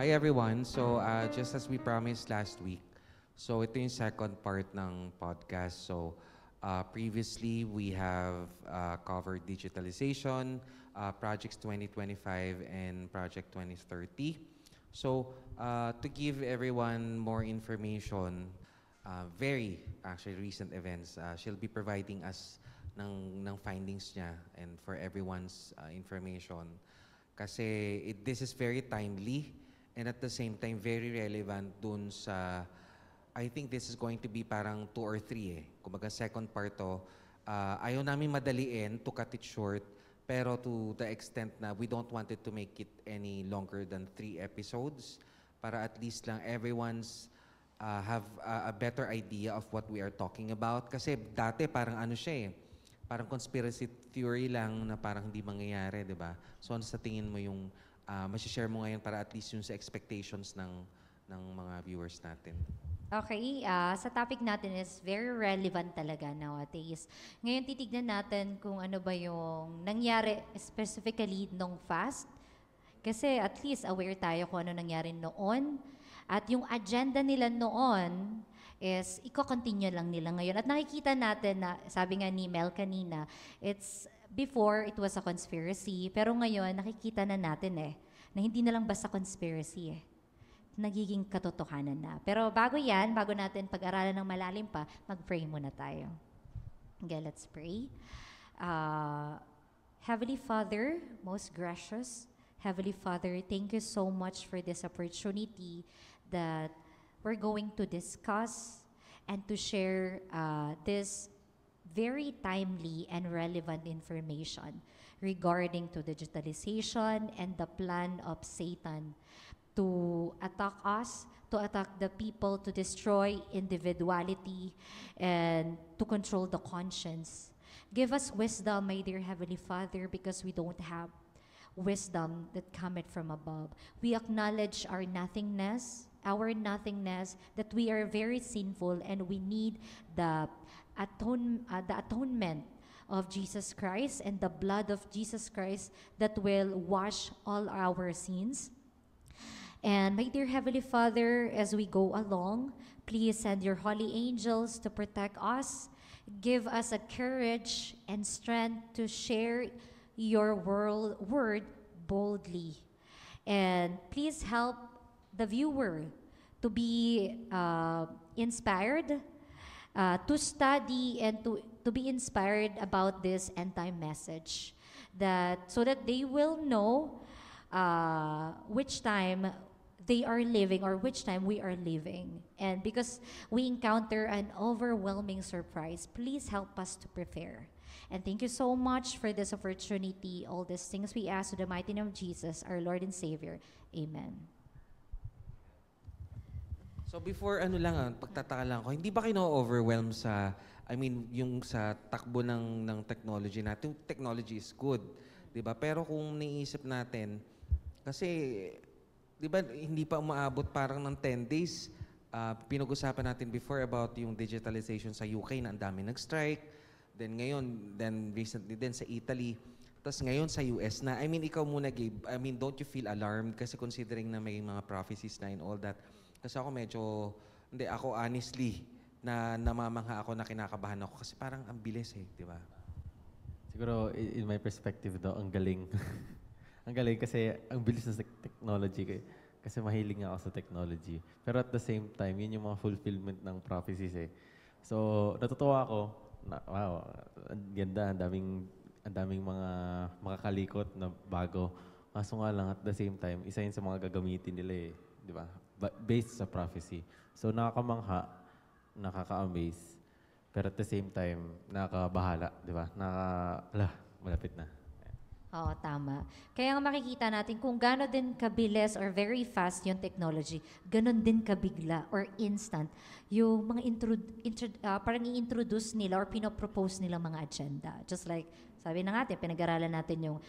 Hi everyone. Just as we promised last week, so ito yung second part ng podcast. Previously we have covered digitalization, projects 2025 and project 2030. To give everyone more information, very actually recent events, she'll be providing us ng findings niya and for everyone's information. Kasi this is very timely and at the same time very relevant dun sa, I think this is going to be parang 2 or 3 eh. Kumbaga second part to, ayaw namin madaliin to cut it short, pero to the extent na we don't want it to make it any longer than 3 episodes para at least lang everyone's have a better idea of what we are talking about. Kasi dati parang ano siya eh, parang conspiracy theory lang na parang hindi mangyayari, di ba? So ano sa tingin mo yung masishare mo ngayon para at least yung sa expectations ng mga viewers natin? Okay, sa topic natin is very relevant talaga nowadays. Ngayon titignan natin kung ano ba yung nangyari specifically nung fast. Kasi at least aware tayo kung ano nangyari noon. At yung agenda nila noon is i-continue lang nila ngayon. At nakikita natin na, sabi nga ni Mel kanina, before it was a conspiracy, pero ngayon nakikita na natin na hindi na lang basta conspiracy nagiging katotohanan na. Pero bago natin pag-aralan ng malalim pa, mag-pray muna tayo. Okay, let's pray. Heavenly Father, most gracious, Heavenly Father, thank you so much for this opportunity that we're going to discuss and to share this very timely and relevant information regarding to digitalization and the plan of Satan to attack us, to attack the people, to destroy individuality, and to control the conscience. Give us wisdom, my dear Heavenly Father, because we don't have wisdom that cometh from above. We acknowledge our nothingness, that we are very sinful and we need the atonement of Jesus Christ and the blood of Jesus Christ that will wash all our sins. And my dear Heavenly Father, as we go along, please send your holy angels to protect us. Give us a courage and strength to share your word boldly. And please help the viewer to be inspired, to study and to be inspired about this end-time message, so that they will know which time they are living or which time we are living. And because we encounter an overwhelming surprise, please help us to prepare. And thank you so much for this opportunity. All these things we ask in the mighty name of Jesus, our Lord and Savior. Amen. So before pagtataka lang ko, hindi ba kayo overwhelm yung sa takbo ng technology natin? Technology is good, 'di ba? Pero kung niisip natin, kasi 'di ba hindi pa umaabot parang ng 10 days. Pinag-usapan natin before about yung digitalization sa UK na ang dami nag-strike. Then recently din sa Italy. Tapos ngayon sa US na. Ikaw muna Gabe, don't you feel alarmed kasi considering na may mga prophecies na and all that? Kasi ako ako honestly na namamangha ako na kinakabahan ako kasi parang ang bilis di ba? Siguro in my perspective daw, ang galing. Ang galing kasi ang bilis ng technology kasi mahilig nga ako sa technology. Pero at the same time, yun yung mga fulfillment ng prophecies So, natutuwa ako na, wow, ang ganda, ang daming mga makakalikot na bago. Kaso nga lang, at the same time, isa yun sa mga gagamitin nila di ba? Based sa prophecy. So, nakakamangha, nakaka-amaze, pero at the same time, nakakabahala, di ba? Malapit na. Oo, tama. Kaya nga makikita natin kung gano'n din kabilis or very fast yung technology, gano'n din kabigla or instant yung mga parang i-introduce nila or pinopropose nila mga agenda. Just like, sabi na natin, pinag-aralan natin yung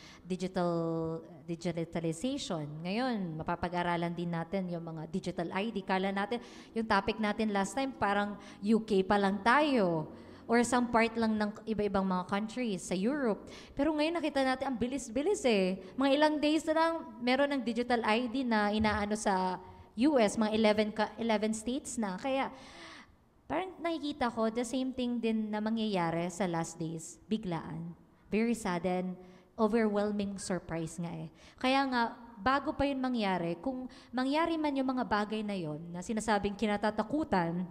digitalization. Ngayon, mapapag-aralan din natin yung mga digital ID. Kala natin, yung topic natin last time, parang UK pa lang tayo. or some part lang ng iba-ibang mga countries sa Europe. Pero ngayon nakita natin, ang bilis-bilis eh. Mga ilang days na lang, meron ng digital ID na inaano sa US, mga 11 states na. Kaya parang nakikita ko, the same thing din na mangyayari sa last days, biglaan. Very sudden, overwhelming surprise nga eh. Kaya nga, bago pa yun mangyari, kung mangyari man yung mga bagay na yon na sinasabing kinatatakutan,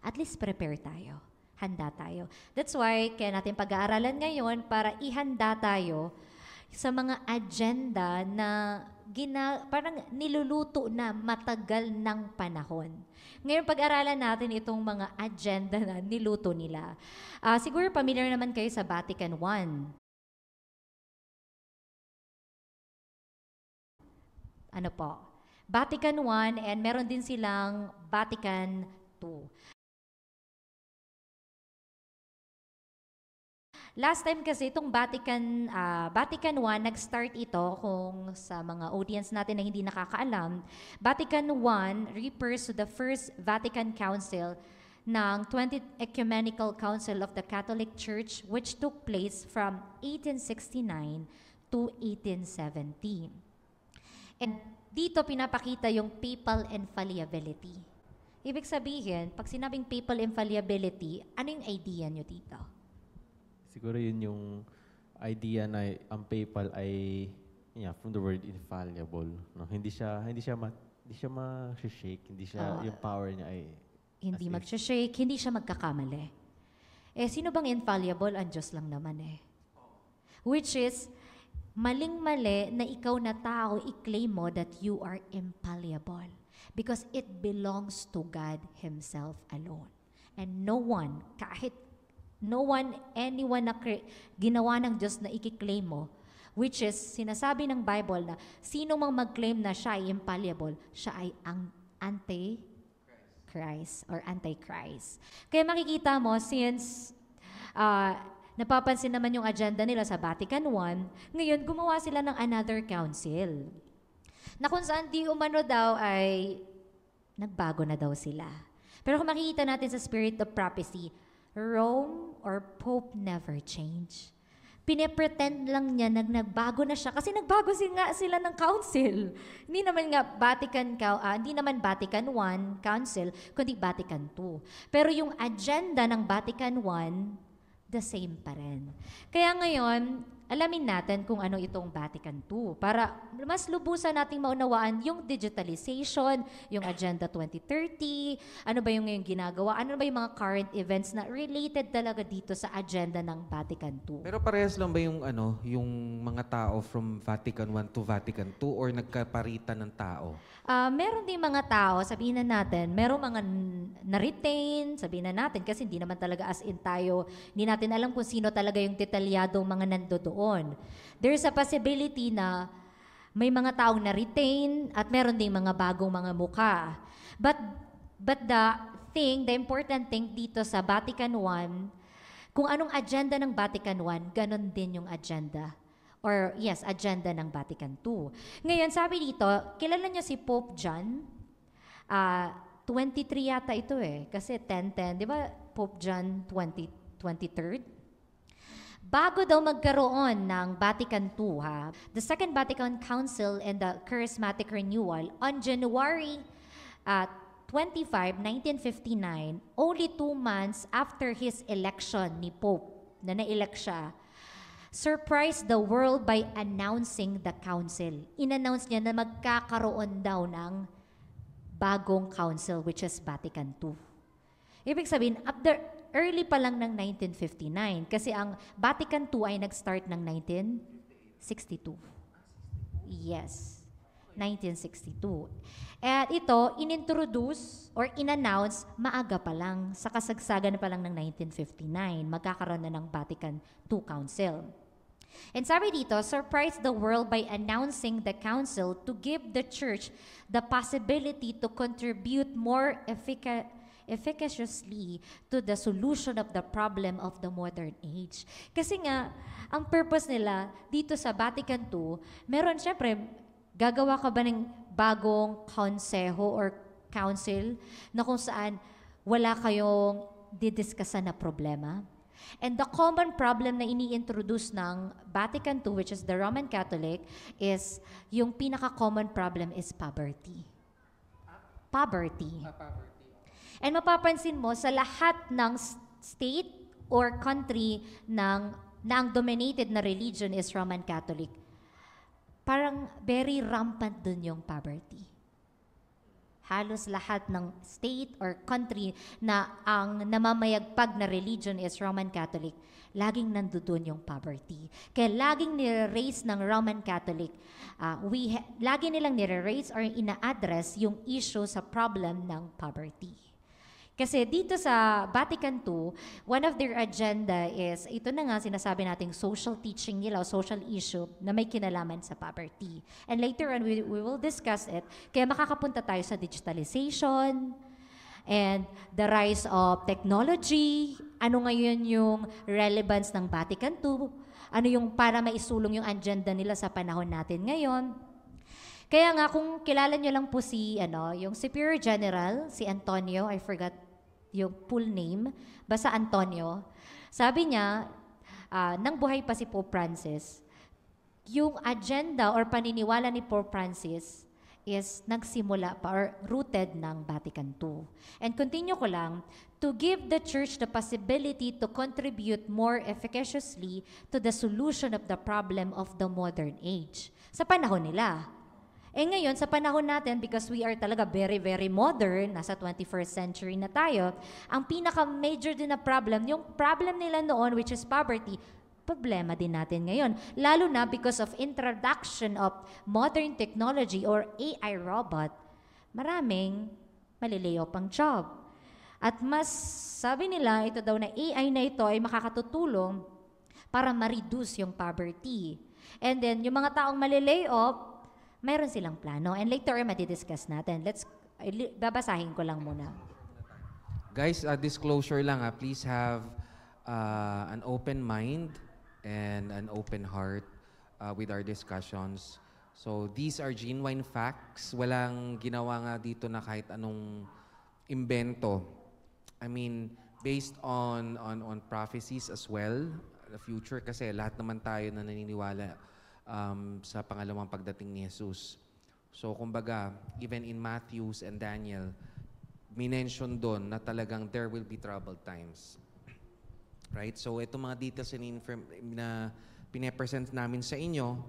at least prepare tayo. Handa tayo. That's why, kaya natin pag-aaralan ngayon para ihanda tayo sa mga agenda na parang niluluto na matagal ng panahon. Ngayon, pag-aralan natin itong mga agenda na niluto nila. Siguro familiar naman kayo sa Vatican I. Ano po? Vatican I and meron din silang Vatican II. Last time kasi itong Vatican I, nag-start ito kung sa mga audience natin na hindi nakakaalam. Vatican I refers to the First Vatican Council ng 20th Ecumenical Council of the Catholic Church which took place from 1869 to 1870. And dito pinapakita yung papal infallibility. Ibig sabihin, pag sinabing papal infallibility, ano yung idea nyo dito? Siguro yun yung idea na ang PayPal ay from the word infallible, no? Hindi siya ma-shake, hindi siya yung power niya ay hindi mag-shake, hindi siya magkakamali. Eh sino bang infallible? Ang Diyos lang naman eh. Which is maling-mali na ikaw na tao i-claim mo that you are infallible because it belongs to God Himself alone. And anyone na ginawa ng Diyos na i-claim mo, which is, sinasabi ng Bible na sino mang mag-claim na siya ay infallible, siya ay ang anti-Christ or anti-Christ. Kaya makikita mo, since napapansin naman yung agenda nila sa Vatican I, ngayon gumawa sila ng another council. Na kung saan di umano daw ay nagbago na daw sila. Pero kung makikita natin sa Spirit of Prophecy, Rome or Pope never change. Pinepretend lang niya nagbago na siya kasi nagbago sila ng council. Hindi naman Vatican I council, kundi Vatican II. Pero yung agenda ng Vatican I, the same pa rin. Kaya ngayon, alamin natin kung ano itong Vatican II para mas lubusan nating maunawaan yung digitalization, yung Agenda 2030, ano ba yung ngayon ginagawa, ano ba yung mga current events na related talaga dito sa agenda ng Vatican II. Pero parehas lang ba yung yung mga tao from Vatican I to Vatican II or nagkaparitan ng tao? Meron din mga tao, sabihin na natin, meron mga na-retain, sabihin na natin, kasi hindi naman talaga as in tayo, hindi natin alam kung sino talaga yung detalyadong mga nandoon. There's a possibility na may mga taong na-retain at meron ding mga bagong mga muka. But the important thing dito sa Vatican I, kung anong agenda ng Vatican I, ganon din yung agenda. Or yes, agenda ng Vatican II. Ngayon, sabi dito, kilala niyo si Pope John? 23 yata ito eh. Kasi 1010, di ba Pope John 23rd? Bago daw magkaroon ng Vatican II, the Second Vatican Council and the Charismatic Renewal on January 25, 1959, only 2 months after his election ni Pope, na na-elect siya, surprised the world by announcing the council. In-announce niya na magkakaroon daw ng bagong council, which is Vatican II. Ibig sabihin, early pa lang ng 1959, kasi ang Vatican II ay nag-start ng 1962. Yes, 1962. At ito, inintroduce or in-announce maaga pa lang, sa kasagsagan pa lang ng 1959, magkakaroon na ng Vatican II Council. And sabi dito, surprised the world by announcing the council to give the church the possibility to contribute more efficaciously to the solution of the problem of the modern age. Kasi nga, ang purpose nila dito sa Vatican II, meron syempre, gagawa ka ba ng bagong konseho or council na kung saan wala kayong didiskasan na problema. And the common problem na ini-introduce ng Vatican II, which is the Roman Catholic, is yung pinaka-common problem is poverty. Poverty. And mapapansin mo, sa lahat ng state or country na ang dominated na religion is Roman Catholic, parang very rampant dun yung poverty. Halos lahat ng state or country na ang namamayagpag na religion is Roman Catholic, laging nandoon yung poverty. Kaya laging nire-raise ng Roman Catholic, lagi nilang nire-raise or ina-address yung issue sa problem ng poverty. Kasi dito sa Vatican II, one of their agenda is, ito na nga sinasabi nating social teaching nila o social issue na may kinalaman sa poverty. And later on, we will discuss it. Kaya makakapunta tayo sa digitalization and the rise of technology. Ano ngayon yung relevance ng Vatican II? Ano yung para maisulong yung agenda nila sa panahon natin ngayon? Kaya nga, kung kilala nyo lang po yung Superior General, si Antonio, I forgot yung full name, basta Antonio, sabi niya, nang buhay pa si Pope Francis, yung agenda or paniniwala ni Pope Francis is nagsimula pa or rooted ng Vatican II. And continue ko lang, to give the Church the possibility to contribute more efficaciously to the solution of the problem of the modern age. Sa panahon nila. Ngayon, sa panahon natin, because we are talaga very, very modern, nasa 21st century na tayo, ang pinaka-major din na problem, yung problem nila noon, which is poverty, problema din natin ngayon. Lalo na because of introduction of modern technology or AI robot, maraming malileo pang job. At mas, sabi nila, ito daw na AI na ito ay makakatutulong para ma-reduce yung poverty. And then, yung mga taong malilay off, mayroon silang plano. And later, madi-discuss natin. Babasahin ko lang muna. Guys, disclosure lang please have an open mind and an open heart with our discussions. So these are genuine facts. Walang ginawa nga dito na kahit anong imbento. I mean, based on prophecies as well, the future, kasi lahat naman tayo na naniniwala sa pangalawang pagdating ni Jesus. So, kumbaga, even in Matthews and Daniel, minention doon na talagang there will be troubled times. Right? So, itong mga details na pinapresent namin sa inyo,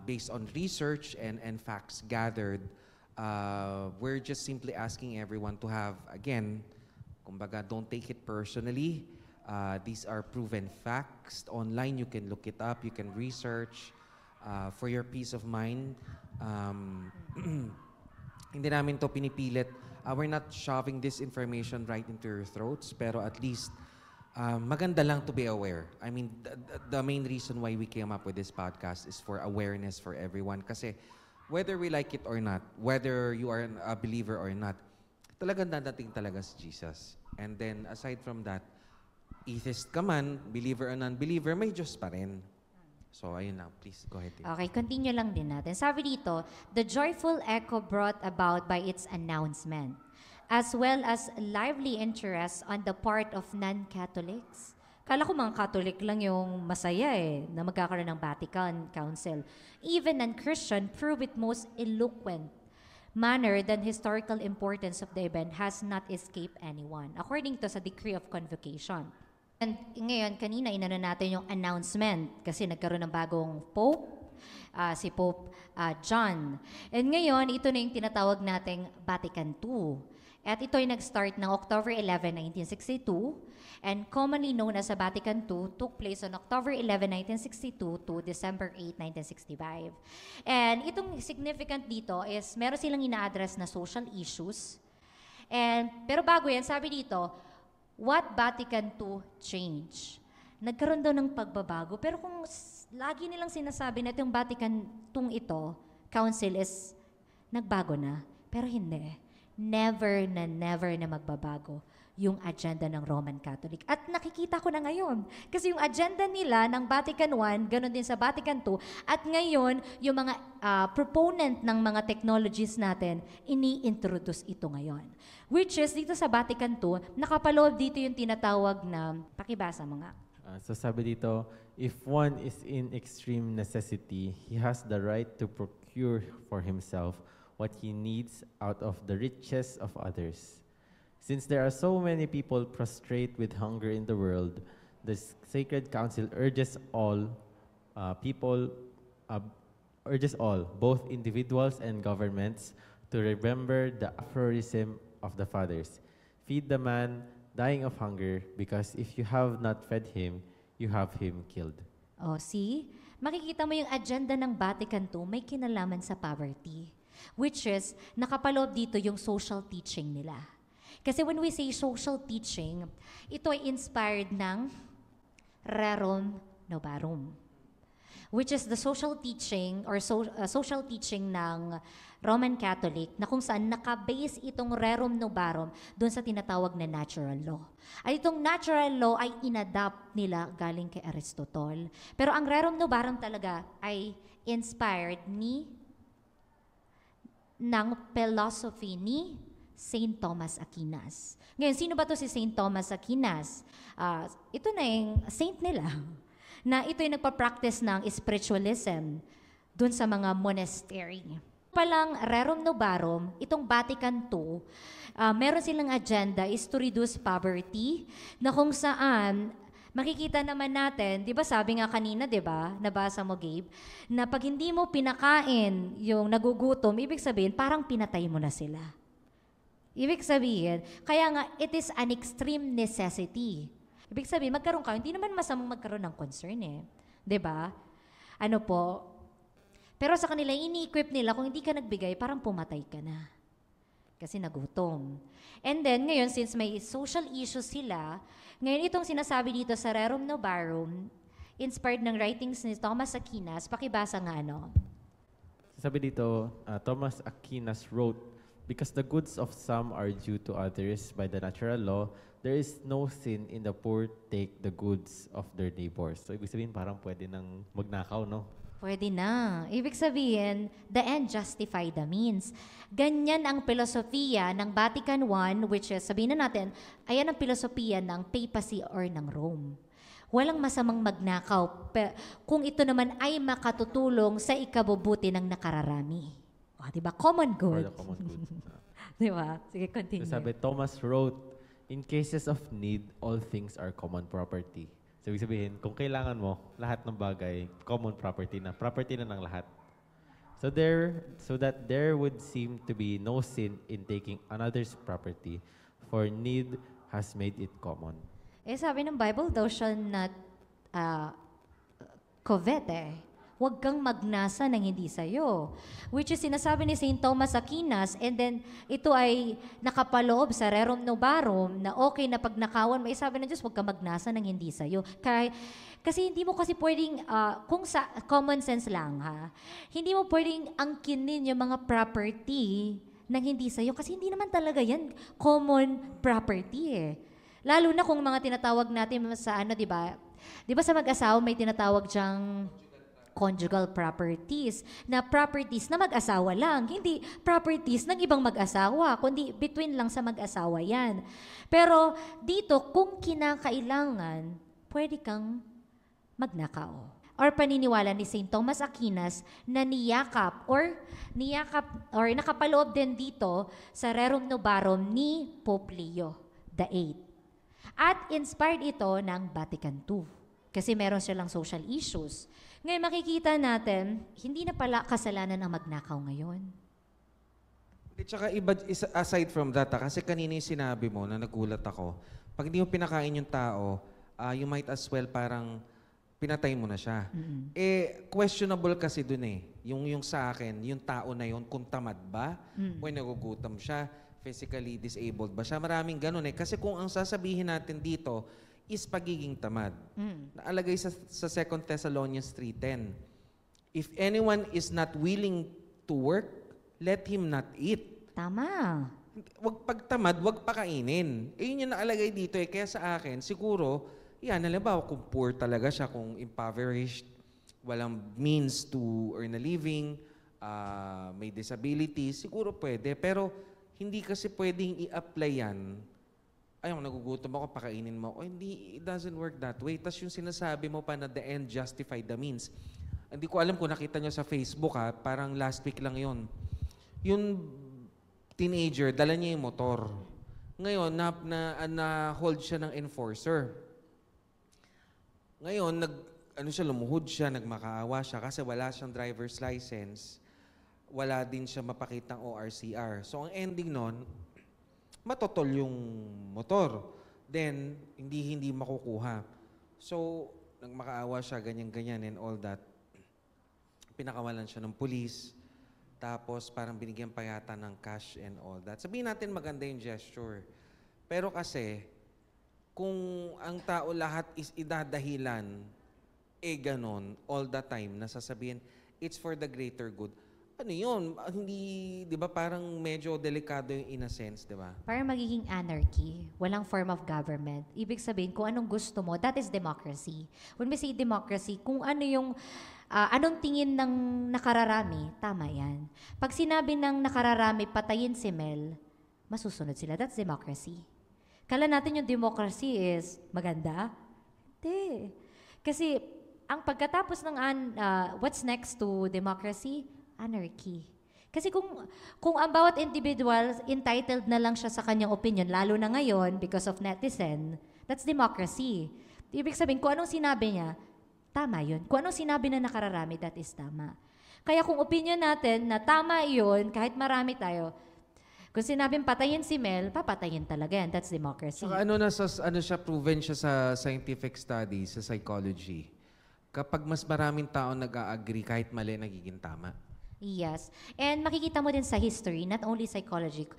based on research and facts gathered, we're just simply asking everyone to have, again, kumbaga, don't take it personally. These are proven facts. Online, you can look it up, you can research. For your peace of mind, hindi namin to pinipilit. We're not shoving this information right into your throats, pero at least maganda lang to be aware. I mean, the main reason why we came up with this podcast is for awareness for everyone. Kasi whether we like it or not, whether you are a believer or not, talagang dadating talaga si Jesus. And then, aside from that, atheist ka man, believer or non-believer, may Diyos pa rin. So, ayun lang. Please, go ahead. Okay, continue lang din natin. Sabi dito, the joyful echo brought about by its announcement, as well as lively interest on the part of non-Catholics. Kala ko mga Catholic lang yung masaya na magkakaroon ng Vatican Council. Even non-Christian prove it most eloquent manner than historical importance of the event has not escaped anyone, according to sa decree of convocation. And ngayon, kanina inano natin yung announcement kasi nagkaroon ng bagong Pope, si Pope John. And ngayon, ito na yung tinatawag nating Vatican II. At ito ay nag-start ng October 11, 1962 and commonly known as the Vatican II took place on October 11, 1962 to December 8, 1965. And itong significant dito is meron silang ina-address na social issues. Pero bago yan, sabi dito, what Vatican II change? Nagkaroon daw ng pagbabago. Pero kung lagi nilang sinasabi na itong Vatican II ito, Council is nagbago na. Pero hindi. Never na magbabago. yung agenda ng Roman Catholic. At nakikita ko na ngayon. Kasi yung agenda nila ng Vatican I, ganun din sa Vatican II, at ngayon, yung mga proponent ng mga technologies natin, ini-introduce ito ngayon. Which is, dito sa Vatican II, nakapaloob dito yung tinatawag na, pakibasa mo nga. So sabi dito, if one is in extreme necessity, he has the right to procure for himself what he needs out of the riches of others. Since there are so many people prostrate with hunger in the world, the Sacred Council urges all both individuals and governments, to remember the aphorism of the fathers: feed the man dying of hunger, because if you have not fed him, you have him killed. Oh, see? Makikita mo yung agenda ng Vatican II may kinalaman sa poverty. Which is, nakapaloob dito yung social teaching nila. Kasi when we say social teaching, ito ay inspired ng Rerum Novarum, which is the social teaching or social teaching ng Roman Catholic na kung saan nakabase itong Rerum Novarum doon sa tinatawag na natural law. At itong natural law ay inadapt nila galing kay Aristotle. Pero ang Rerum Novarum talaga ay inspired ng philosophy ni Saint Thomas Aquinas. Ngayon, sino ba to si Saint Thomas Aquinas? Ito na yung saint nila, na ito yung nagpa-practice ng spiritualism dun sa mga monastery. Palang Rerum Novarum, itong Vatican II, meron silang agenda is to reduce poverty, na kung saan makikita naman natin, di ba sabi nga kanina, di ba, nabasa mo Gabe, na pag hindi mo pinakain yung nagugutom, ibig sabihin parang pinatay mo na sila. Ibig sabihin, kaya nga, it is an extreme necessity. Ibig sabihin, magkaroon ka, hindi naman masamang magkaroon ng concern eh. Diba? Ano po? Pero sa kanila, ini-equip nila, kung hindi ka nagbigay, parang pumatay ka na. Kasi nagutom. And then, ngayon, since may social issues sila, ngayon itong sinasabi dito sa Rerum Novarum, inspired ng writings ni Thomas Aquinas, pakibasa nga ano. Sabi dito, Thomas Aquinas wrote, because the goods of some are due to others by the natural law, there is no sin in the poor take the goods of their neighbors. So, ibig sabihin, parang pwede nang magnakaw, no? Pwede na. Ibig sabihin, the end justify the means. Ganyan ang filosofiya ng Vatican I, which is, sabihin na natin, ayan ang filosofiya ng papacy or ng Rome. Walang masamang magnakaw kung ito naman ay makatutulong sa ikabubuti ng nakararami. O, diba? Common good. For the common good. Diba? Sige, continue. So sabi, Thomas wrote, in cases of need, all things are common property. So, ibig sabihin, kung kailangan mo, lahat ng bagay, common property na ng lahat. So that there would seem to be no sin in taking another's property, for need has made it common. Sabi ng Bible daw siya na covet Huwag kang magnasa ng hindi sa'yo. Which is sinasabi ni St. Thomas Aquinas, and then ito ay nakapaloob sa Rerum Novarum na okay na pag nakawan mo, sabi ng Diyos, huwag kang magnasa ng hindi sa'yo. Kasi hindi mo kasi pwedeng, kung sa common sense lang hindi mo pwedeng angkinin yung mga property ng hindi sa'yo kasi hindi naman talaga yan common property Lalo na kung mga tinatawag natin sa di ba? Di ba sa mag-asawa may tinatawag diyang conjugal properties, na properties na mag-asawa lang, hindi properties ng ibang mag-asawa, kundi between lang sa mag-asawa yan. Pero dito, kung kinakailangan, pwede kang magnakaw. Or paniniwala ni St. Thomas Aquinas na niyakap or nakapaloob din dito sa Rerum Novarum ni Pope Leo VIII. At inspired ito ng Vatican II. Kasi meron silang social issues. Ngayon makikita natin, hindi na pala kasalanan ang magnakaw ngayon. Tsaka iba, aside from that, kasi kanina yung sinabi mo na nagulat ako, pag hindi mo pinakain yung tao, you might as well parang pinatay mo na siya. Mm-hmm. Questionable kasi dun yung sa akin, yung tao na yun, kung tamad ba, o nagugutom siya, physically disabled ba siya, maraming ganun Kasi kung ang sasabihin natin dito, is pagiging tamad. Naalagay sa 2 Thessalonians 3:10. If anyone is not willing to work, let him not eat. Tama. wag pagtamad, wag pakainin. Yun yung nakalagay dito eh. Kaya sa akin, siguro, yan, halimbawa, kung poor talaga siya, kung impoverished, walang means to earn a living, may disability, siguro pwede. Pero hindi kasi pwedeng i-apply yan. Ayun, nagugutom ako, pakainin mo. O hindi, it doesn't work that way. Tapos yung sinasabi mo pa na the end justify the means. Hindi ko alam kung nakita nyo sa Facebook parang last week lang yon. Yung teenager, dala niya yung motor. Ngayon, na-hold siya ng enforcer. Ngayon, lumuhod siya, nagmakaawa siya kasi wala siyang driver's license. Wala din siya mapakitang ORCR. So, ang ending nun, matotol yung motor. Then, hindi makukuha. So, nagmakaawa siya, ganyan-ganyan and all that. Pinakawalan siya ng police. Tapos parang binigyan pa yata ng cash and all that. Sabihin natin maganda yung gesture. Pero kasi, kung ang tao lahat is idadahilan, ganon, all the time, nasasabihin, it's for the greater good. Ano yun? Hindi, di ba parang medyo delikado yung in a sense, di ba? Parang magiging anarchy. Walang form of government. Ibig sabihin, kung anong gusto mo, that is democracy. When we say democracy, kung ano yung anong tingin ng nakararami, tama yan. Pag sinabi ng nakararami, patayin si Mel, masusunod sila. That's democracy. Kala natin yung democracy is maganda? Hindi. Kasi ang pagkatapos ng what's next to democracy? Anarchy. Kasi kung ang bawat individual entitled na lang siya sa kanyang opinion, lalo na ngayon because of netizen, that's democracy. Ibig sabihin, kung anong sinabi niya, tama yun. Kung anong sinabi na nakararami, that is tama. Kaya kung opinion natin na tama yun, kahit marami tayo, kung sinabing patayin si Mel, papatayin talaga yan. That's democracy. Saka siya, proven siya sa scientific studies, sa psychology. Kapag mas maraming tao nag-a-agree, kahit mali, nagiging tama. Yes. And makikita mo din sa history, not only psychology,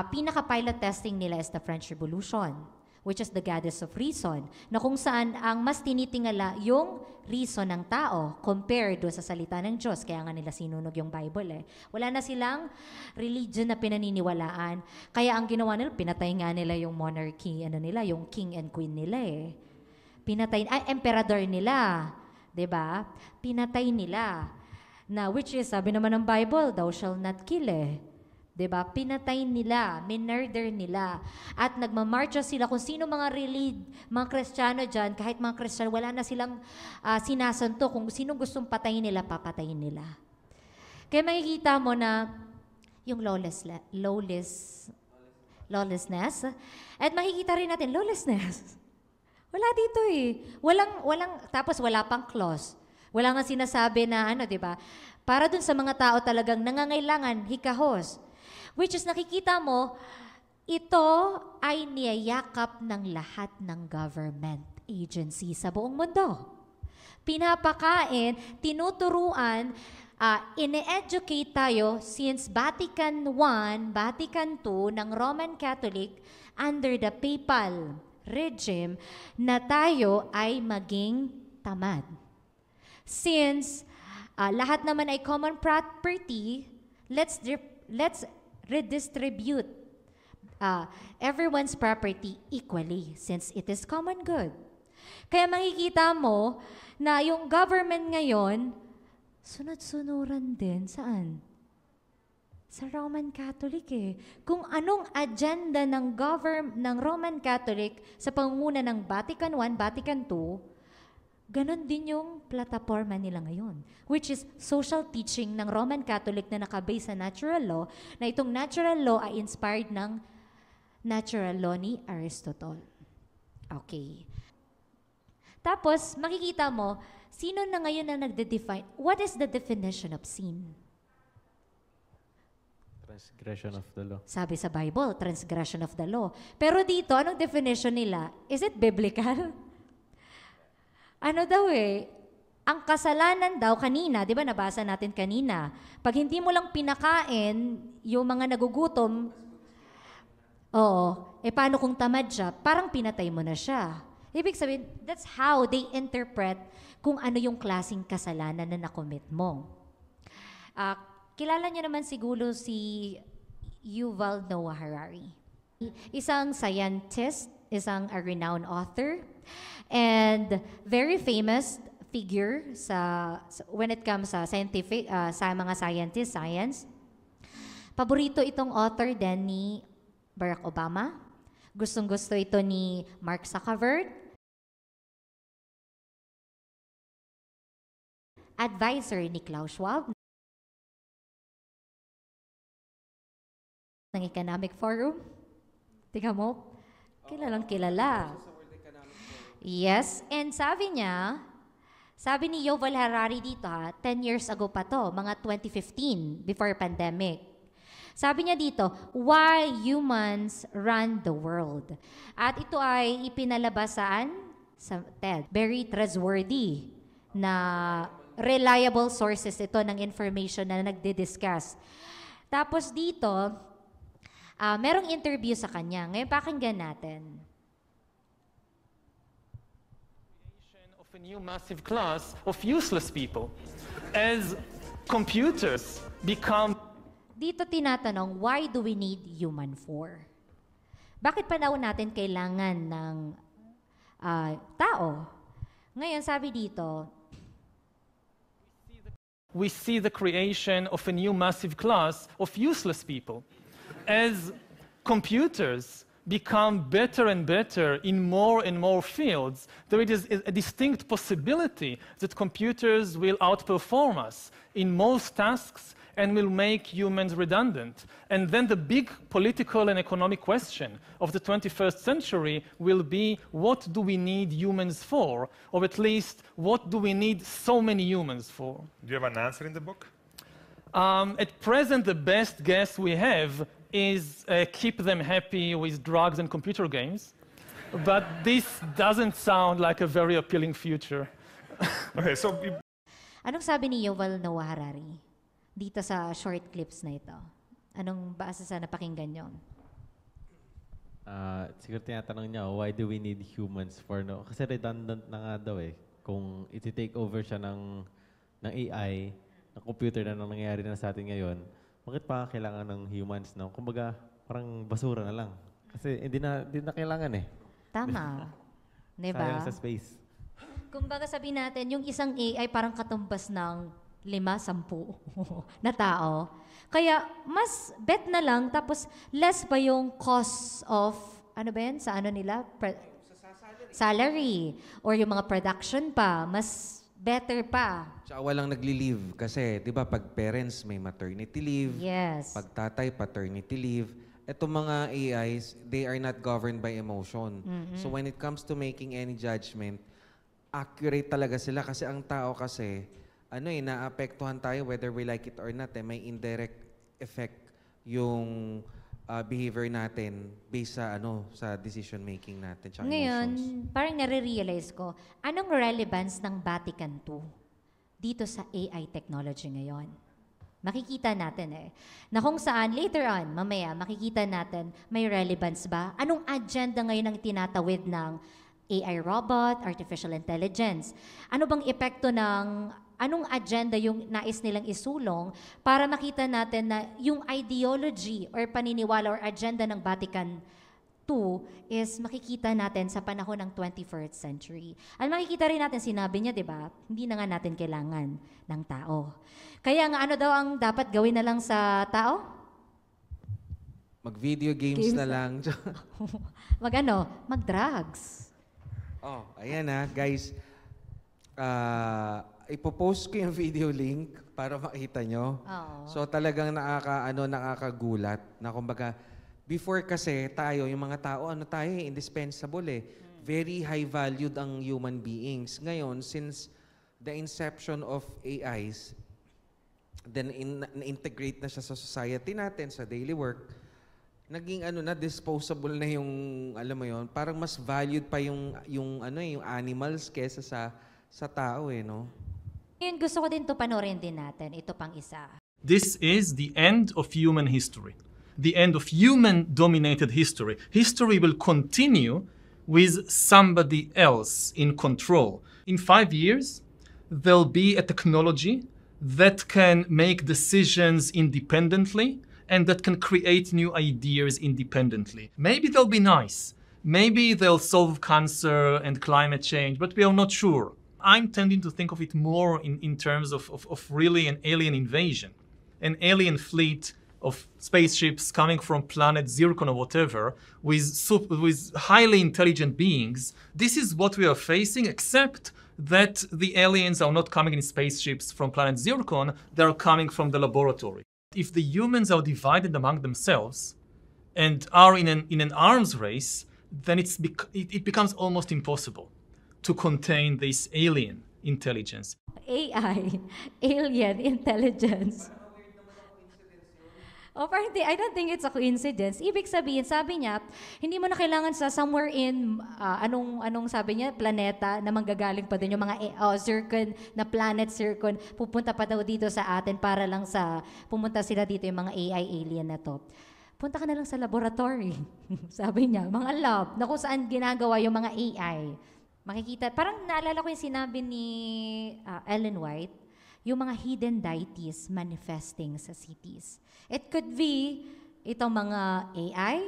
pinaka-pilot testing nila is the French Revolution, which is the goddess of reason, na kung saan ang mas tinitingala yung reason ng tao compared do sa salita ng Diyos. Kaya nga nila sinunog yung Bible eh. Wala na silang religion na pinaniniwalaan. Kaya ang ginawa nila, pinatay nga nila yung monarchy, yung king and queen nila eh. Pinatay, emperador nila. 'Di ba? Pinatay nila. Na which is, sabi naman ng Bible, thou shall not kill eh. 'Di ba? Pinatay nila, minurder nila. At nagmamarcha sila kung sino mga mga Kristiyano dyan, kahit mga Kristiyano, wala na silang sinasanto. Kung sino gustong patayin nila, papatayin nila. Kaya makikita mo na yung lawlessness. At makikita rin natin, lawlessness. Wala dito eh. Tapos wala pang clause. Wala nga sinasabi na di ba? Para dun sa mga tao talagang nangangailangan, hikahos. Which is nakikita mo, ito ay niyayakap ng lahat ng government agency sa buong mundo. Pinapakain, tinuturuan, ine-educate tayo since Vatican I, Vatican II ng Roman Catholic under the papal regime na tayo ay maging tamad. Since lahat naman ay common property, let's redistribute everyone's property equally since it is common good. Kaya makikita mo na yung government ngayon, sunod-sunuran din. Saan? Sa Roman Catholic eh. Kung anong agenda ng Roman Catholic sa pangunguna ng Vatican I, Vatican II, ganon din yung plataforma nila ngayon. Which is social teaching ng Roman Catholic na nakabase sa natural law, na itong natural law ay inspired ng natural law ni Aristotle. Okay. Tapos, makikita mo, sino na ngayon na nagde-define? What is the definition of sin? Transgression of the law. Sabi sa Bible, transgression of the law. Pero dito, anong definition nila? Is it biblical? Ano daw ang kasalanan daw kanina, di ba nabasa natin kanina, pag hindi mo lang pinakain yung mga nagugutom, paano kung tamad siya? Parang pinatay mo na siya. Ibig sabihin, that's how they interpret kung ano yung klaseng kasalanan na nakomit mo. Kilala niyo naman siguro si Yuval Noah Harari. Isang scientist, isang a renowned author, and very famous figure when it comes sa scientific, sa mga science. Paborito itong author din ni Barack Obama. Gustong-gusto ito ni Mark Zuckerberg. Advisor ni Klaus Schwab ng Economic Forum. Tingnan mo, kilalang kilala. Yes, and sabi ni Yuval Harari dito 10 years ago pa to, mga 2015, before pandemic. Sabi niya dito, why humans run the world. At ito ay ipinalabas sa TED. Very trustworthy na reliable sources ito ng information na nagdi-discuss. Tapos dito, merong interview sa kanya. Ngayon, pakinggan natin. Of a new massive class of useless people as computers become. Dito tinatanong, why do we need human for? Bakit panahon natin kailangan ng tao? Ngayon, sabi dito, we see the creation of a new massive class of useless people as computers become better and better in more and more fields. There is a distinct possibility that computers will outperform us in most tasks and will make humans redundant. And then the big political and economic question of the 21st century will be, what do we need humans for? Or at least, what do we need so many humans for? Do you have an answer in the book? At present, the best guess we have is keep them happy with drugs and computer games. But this doesn't sound like a very appealing future. Okay, so anong sabi ni Yuval Noah Harari dito sa short clips na ito? Anong basa sa napakinggan nyo? Siguro tinatanong niya, why do we need humans for no? Kasi redundant na nga daw eh. Kung iti-take over siya ng AI, ng computer na nangyayari na sa atin ngayon, bakit pa kailangan ng humans, no? Kumbaga, parang basura na lang. Kasi hindi na kailangan eh. Tama. Diba? Sayang sa space. Kumbaga sabihin natin, yung isang AI parang katumbas ng 5-10 na tao. Kaya mas bet na lang, tapos less pa yung cost of, ano ba yan? Sa ano nila? Salary. Or yung mga production pa. Mas better pa. Tsaka walang nagli-leave kasi, di ba, pag parents may maternity leave, Yes. pag tatay paternity leave, etong mga AIs, they are not governed by emotion. So when it comes to making any judgment, accurate talaga sila kasi ang tao kasi, naapektuhan tayo whether we like it or not. May indirect effect yung behavior natin based sa decision making natin tsaka Ngayon, emotions. parang nare-realize ko, anong relevance ng Vatican II dito sa AI technology ngayon? Makikita natin na kung saan later on, mamaya, makikita natin may relevance ba? Anong agenda ngayon ang tinatawid ng AI robot, artificial intelligence? Ano bang epekto anong agenda yung nais nilang isulong para makita natin na yung ideology or paniniwala or agenda ng Vatican II is makikita natin sa panahon ng 21st century. At makikita rin natin, sinabi niya, di ba, hindi na nga natin kailangan ng tao. Kaya nga, ano daw ang dapat gawin na lang sa tao? Mag-video games na lang. Mag-drugs. Oh, ayan guys. Ipopost ko yung video link para makita nyo. Oo. So talagang nakakagulat na kumbaga, before kasi tayo, yung mga tao, indispensable Very high valued ang human beings. Ngayon, since the inception of AIs, then na-integrate na siya sa society natin, sa daily work, naging disposable na yung, alam mo yon, parang mas valued pa yung animals kesa sa tao no? Ngayon, gusto ko din ito panoorin din natin. Ito pang isa. This is the end of human history, the end of human-dominated history. History will continue with somebody else in control. In 5 years, there'll be a technology that can make decisions independently and that can create new ideas independently. Maybe they'll be nice. Maybe they'll solve cancer and climate change, but we are not sure. I'm tending to think of it more in terms of really an alien invasion, an alien fleet of spaceships coming from planet Zircon or whatever, with highly intelligent beings. This is what we are facing, except that the aliens are not coming in spaceships from planet Zircon, they're coming from the laboratory. If the humans are divided among themselves and are in an arms race, then it becomes almost impossible to contain this alien intelligence. AI, alien intelligence. Oh, apparently, I don't think it's a coincidence. Ibig sabihin, sabi niya, hindi mo na kailangan sa somewhere in, anong sabi niya, planeta na manggagaling pa din yung mga Zircon, na planet Zircon, pupunta pa daw dito sa atin para lang pumunta sila dito yung mga AI alien na to. Punta ka na lang sa laboratory, sabi niya, mga lab, na kung saan ginagawa yung mga AI. Makikita, parang naalala ko yung sinabi ni Ellen White, yung mga hidden deities manifesting sa cities. It could be itong mga AI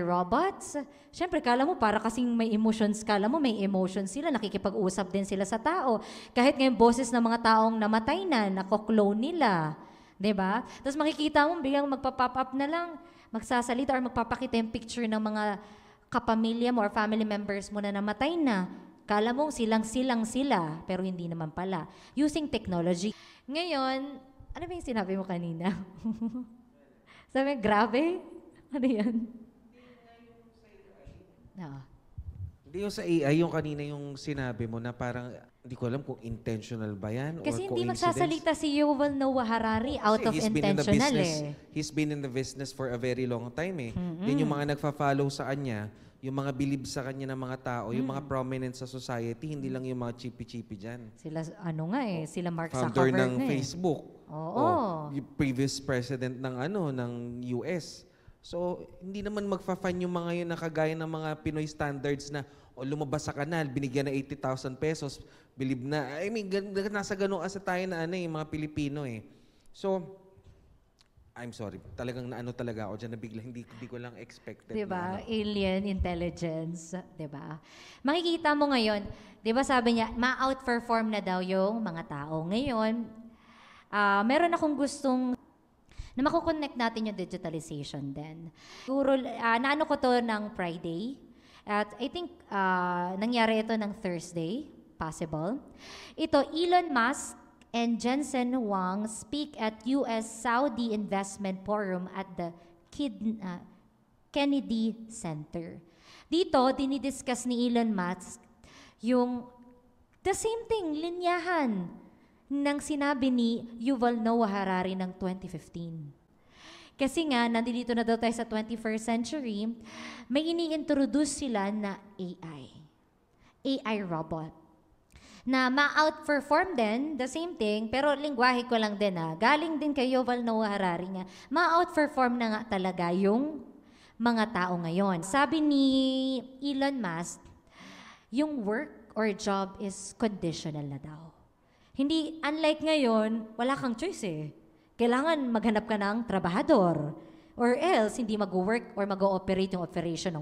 robots. Siyempre, kala mo para kasing may emotions, kala mo may emotions sila, nakikipag-usap din sila sa tao. Kahit ngayon boses ng mga taong namatay na, nako-clone nila. 'Di ba? Tapos makikita mo, biglang magpa-pop up na lang, magsasalita or magpapakita yung picture ng mga kapamilya mo or family members mo na namatay na. Kala mo silang-silang sila, pero hindi naman pala. Using technology. Ngayon, ano ba yung sinabi mo kanina? Sabi, grabe? Ano yan? No. Hindi yung sa AI, yung kanina yung sinabi mo na parang, hindi ko alam kung intentional ba yan Kasi or hindi coincidence. magsasalita si Yuval Noah Harari out of intentional He's been in the business for a very long time eh. Yan yung mga nagfa-follow sa kanya, yung mga believe sa kanya ng mga tao, yung mga prominent sa society, hindi lang yung mga chippy-chippy dyan. Sila, sila Mark Founder Zuckerberg ng na eh. Facebook. Oo. Yung previous president ng US. So, hindi naman magfa-fan yung mga yun na kagaya ng mga Pinoy standards na lumabas sa kanal, binigyan na 80,000 pesos, believe na, I mean, nasa ganun asa tayo na mga Pilipino eh. So, I'm sorry, talagang naano talaga ako dyan na bigla, hindi ko lang expected. Diba? Alien intelligence. Diba? Makikita mo ngayon, diba sabi niya, ma-outperform na daw yung mga tao. Ngayon, meron akong gustong na makukonect natin yung digitalization din. Siguro, naano ko to ng Friday. At I think, nangyari ito ng Thursday, possible. Ito, Elon Musk and Jensen Huang speak at U.S. Saudi Investment Forum at the Kennedy Center. Dito, dinidiscuss ni Elon Musk yung the same thing, linyahan ng sinabi ni Yuval Noah Harari ng 2015. Kasi nga, nandito na daw tayo sa 21st century, may ini-introduce sila na AI robot, na ma-outperform din, the same thing, pero lingwahe ko lang din galing din kay Yuval Noah Harari nga, ma-outperform na nga talaga yung mga tao ngayon. Sabi ni Elon Musk, yung work or job is conditional na daw. Hindi, unlike ngayon, wala kang choice eh. Kailangan maghanap ka ng trabahador or else hindi mag-work or mag-ooperate yung operation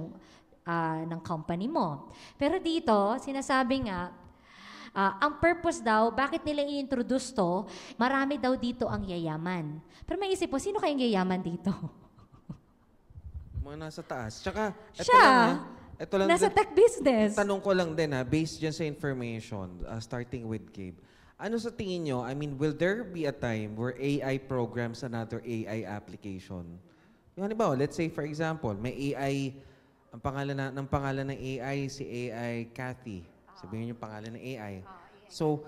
ng company mo. Pero dito, sinasabi nga, ang purpose daw, bakit nila i-introduce to, marami daw dito ang yayaman. Pero may isip po, sino kayang yayaman dito? Mga nasa taas. Tsaka, ito lang nasa tech business. Tanong ko lang din based dyan sa information, starting with Gabe. Ano sa tingin nyo, I mean, will there be a time where AI programs another AI application? Yung halimbawa, let's say for example, may AI, ang pangalan ng AI, si AI Cathy. Sabihin yung pangalan ng AI. So,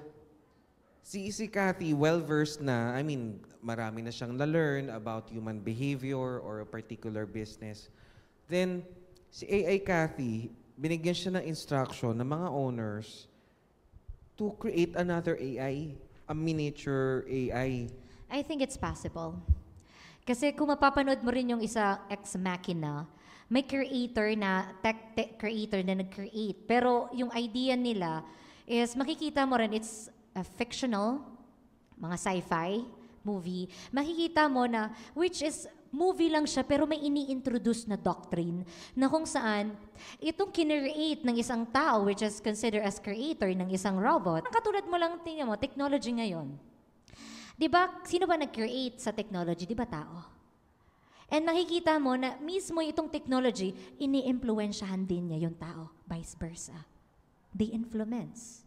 si Cathy, well-versed na, I mean, marami na siyang na-learn about human behavior or a particular business. Then, si AI Cathy, binigyan siya ng instruction ng mga owners to create another AI, a miniature AI. I think it's possible. Kasi kung mapapanood mo rin yung isa Ex Machina, may creator na, tech creator na nag-create. Pero yung idea nila is, makikita mo rin, it's fictional, mga sci-fi, movie, makikita mo na, which is, movie lang siya, pero may ini-introduce na doctrine na kung saan itong kinreate ng isang tao, which is considered as creator ng isang robot, katulad mo lang, tingnan mo, technology ngayon. Di ba, sino ba nag-create sa technology? Di ba tao? And makikita mo na mismo itong technology, ini-impluensyahan din niya yung tao, vice versa. They influence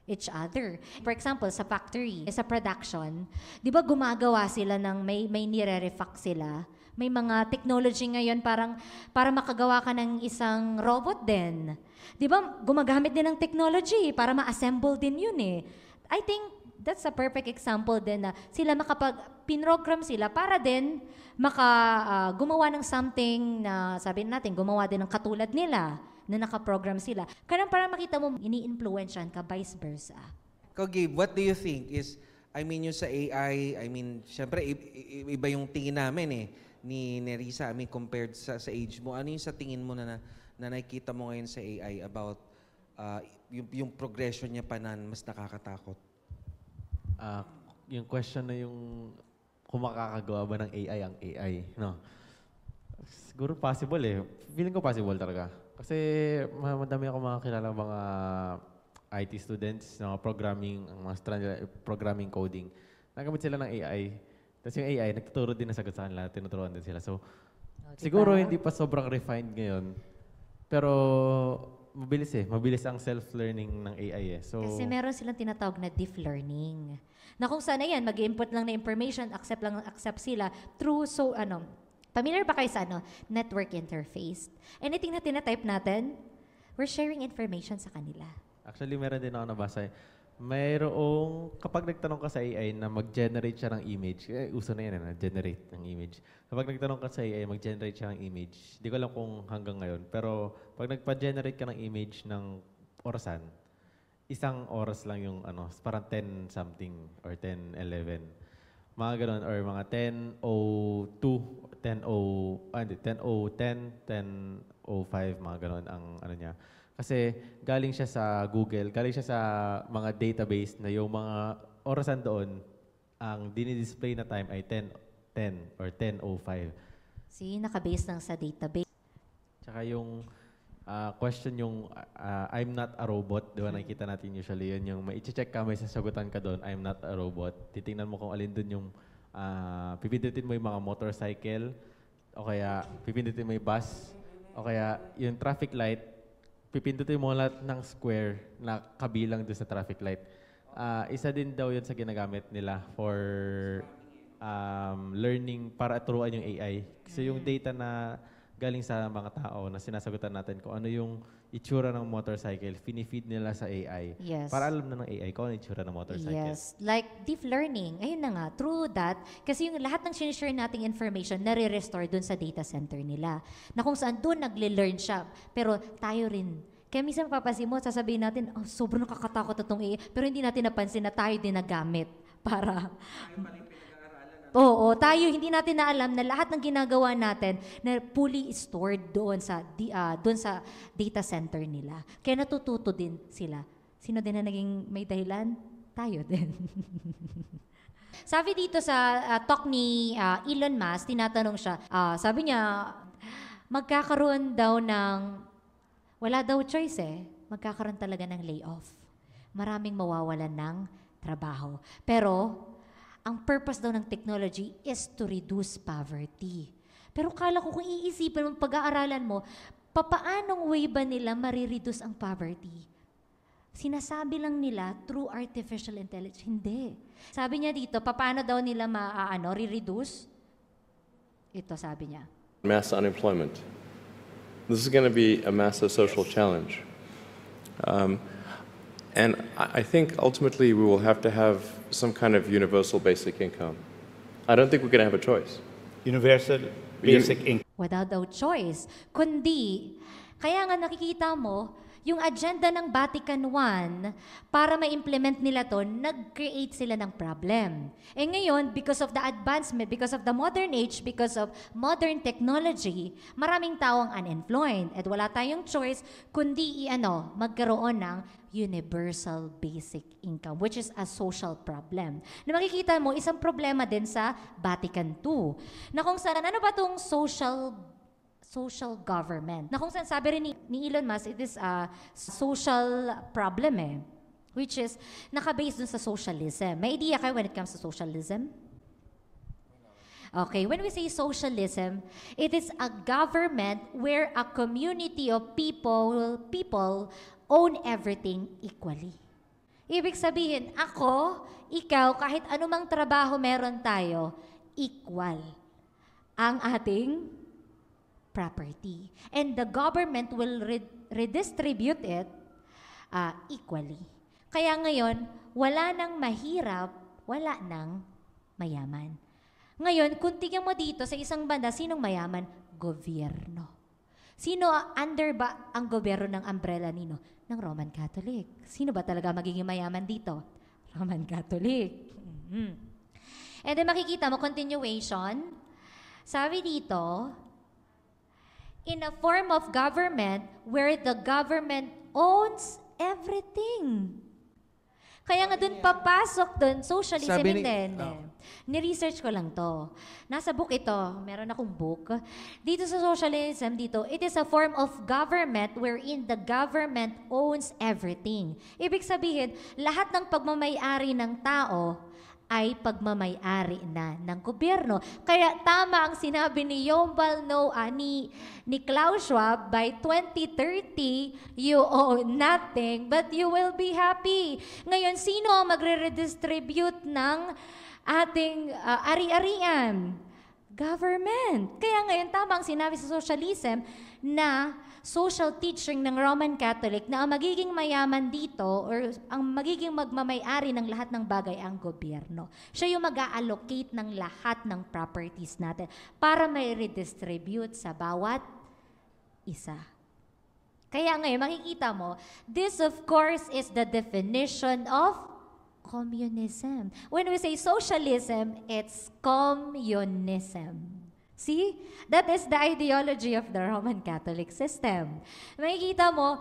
each other. For example, sa factory, sa production, di ba gumagawa sila ng may nire-refact sila? May mga technology ngayon para makagawa ka ng isang robot din. Di ba gumagamit din ng technology para ma-assemble din yun eh. I think that's a perfect example din na sila pinrogram sila para din gumawa ng something na sabihin natin, gumawa din ng katulad nila na nakaprogram sila. Kaya para makita mo, ini-influensyan ka, vice versa. Ikaw, Gabe, what do you think is, yung sa AI, syempre, iba yung tingin namin ni Nerissa, compared sa age mo. Ano yung sa tingin mo na nakikita mo ngayon sa AI about yung progression niya pa na mas nakakatakot? Yung question na yung kung makakagawa ba ng AI ang AI, no? Siguro possible eh. Feeling ko possible talaga. Kasi madami ako mga kilala mga IT students, programming coding. Nagamit sila ng AI. Tapos yung AI, nagtuturo din na sagot sa kanila, tinuturuan din sila. So, siguro hindi pa sobrang refined ngayon. Pero mabilis mabilis ang self-learning ng AI eh. So, kasi meron silang tinatawag na deep learning. Na kung sana yan, mag-input lang na information, accept sila through, familiar ba kayo sa network interface? Anything na tinatype natin, we're sharing information sa kanila. Actually, meron din ako nabasa. Kapag nagtanong ka sa AI na mag-generate siya ng image, uso na yan generate ng image. Kapag nagtanong ka sa AI, mag-generate siya ng image, di ko alam kung hanggang ngayon, pero pag nagpa-generate ka ng image ng orasan, isang oras lang yung parang 10 something or 10, 11. Mga ganun, or mga 10:02, 10:10, 10:05, mga ganun ang niya. Kasi galing siya sa Google, galing siya sa mga database na yung mga orasan doon, ang dinidisplay na time ay 10:10 or 10:05. See, nakabase lang sa database. Tsaka yung question yung I'm not a robot, di ba nakikita natin usually yun, yung i-check ka, may sasagutan ka doon, I'm not a robot. Titingnan mo kung alin doon yung pipindutin mo yung mga motorcycle, o kaya pipindutin mo yung bus, o kaya yung traffic light, pipindutin mo lahat ng square na kabilang doon sa traffic light. Isa din daw yun sa ginagamit nila for learning para turuan yung AI. Kasi yung data na galing sa mga tao na sinasagutan natin kung ano yung itsura ng motorcycle, finifeed nila sa AI. Yes. Para alam na ng AI kung ano yung itsura ng motorcycle. Yes. Like deep learning. Ayun na nga. Through that, kasi yung lahat ng sinishare nating information, nare-restore dun sa data center nila. Na kung saan dun nagle-learn siya. Pero tayo rin. Kaya minsan mapapansin mo, sasabihin natin, sobrang nakakatakot itong AI. Pero hindi natin napansin na tayo din nagamit para... Oo, tayo hindi natin na alam na lahat ng ginagawa natin na fully stored doon sa data center nila. Kaya natututo din sila. Sino din na naging may dahilan? Tayo din. Sabi dito sa talk ni Elon Musk, tinatanong siya, sabi niya, magkakaroon daw ng, wala daw choice magkakaroon talaga ng layoff. Maraming mawawalan ng trabaho. Pero, ang purpose daw ng technology is to reduce poverty. Pero kala ko kung iisipin mo, pag-aaralan mo, papaanong way ba nila marireduce ang poverty? Sinasabi lang nila through artificial intelligence. Hindi. Sabi niya dito, paano daw nila re-reduce? Ito sabi niya. Mass unemployment. This is going to be a massive social challenge. And I think ultimately we will have to have some kind of universal basic income. I don't think we're going to have a choice. Universal basic income. Without choice. Kundi, kaya nga nakikita mo, yung agenda ng Vatican I, para ma-implement nila to, nag-create sila ng problem. Eh ngayon, because of the advancement, because of the modern age, because of modern technology, maraming tao ang unemployed. At wala tayong choice kundi magkaroon ng universal basic income, which is a social problem. Na makikita mo, isang problema din sa Vatican II. Na kung saan, ano ba itong social government? Na kung saan sabi rin ni Elon Musk, it is a social problem which is naka-base dun sa socialism. May idea kayo when it comes to socialism? Okay, when we say socialism, it is a government where a community of people own everything equally. Ibig sabihin, ako, ikaw, kahit anumang trabaho meron tayo, equal ang ating property. And the government will redistribute it equally. Kaya ngayon, wala nang mahirap, wala nang mayaman. Ngayon, kung tingnan mo dito sa isang banda, sinong mayaman? Gobyerno. Sino under ba ang gobyerno ng umbrella nino? Ng Roman Catholic. Sino ba talaga magiging mayaman dito? Roman Catholic. And then makikita mo, continuation. Sabi dito, in a form of government where the government owns everything. Kaya nga dun papasok dun, socialism din. Ni-research ko lang to. Nasa book ito, meron akong book. Dito sa socialism, it is a form of government wherein the government owns everything. Ibig sabihin, lahat ng pagmamay-ari ng tao ay pagmamay-ari na ng gobyerno. Kaya tama ang sinabi ni Yuval Noah, ni Klaus Schwab, by 2030, you own nothing, but you will be happy. Ngayon, sino ang magre-redistribute ng ating ari-arian? Government. Kaya ngayon, tama ang sinabi sa socialism na social teaching ng Roman Catholic na ang magiging mayaman dito or ang magiging magmamay-ari ng lahat ng bagay ang gobyerno. Siya yung mag-a-allocate ng lahat ng properties natin para may redistribute sa bawat isa. Kaya ngayon, makikita mo, this of course is the definition of communism. When we say socialism, it's communism. See? That is the ideology of the Roman Catholic system. Makikita mo,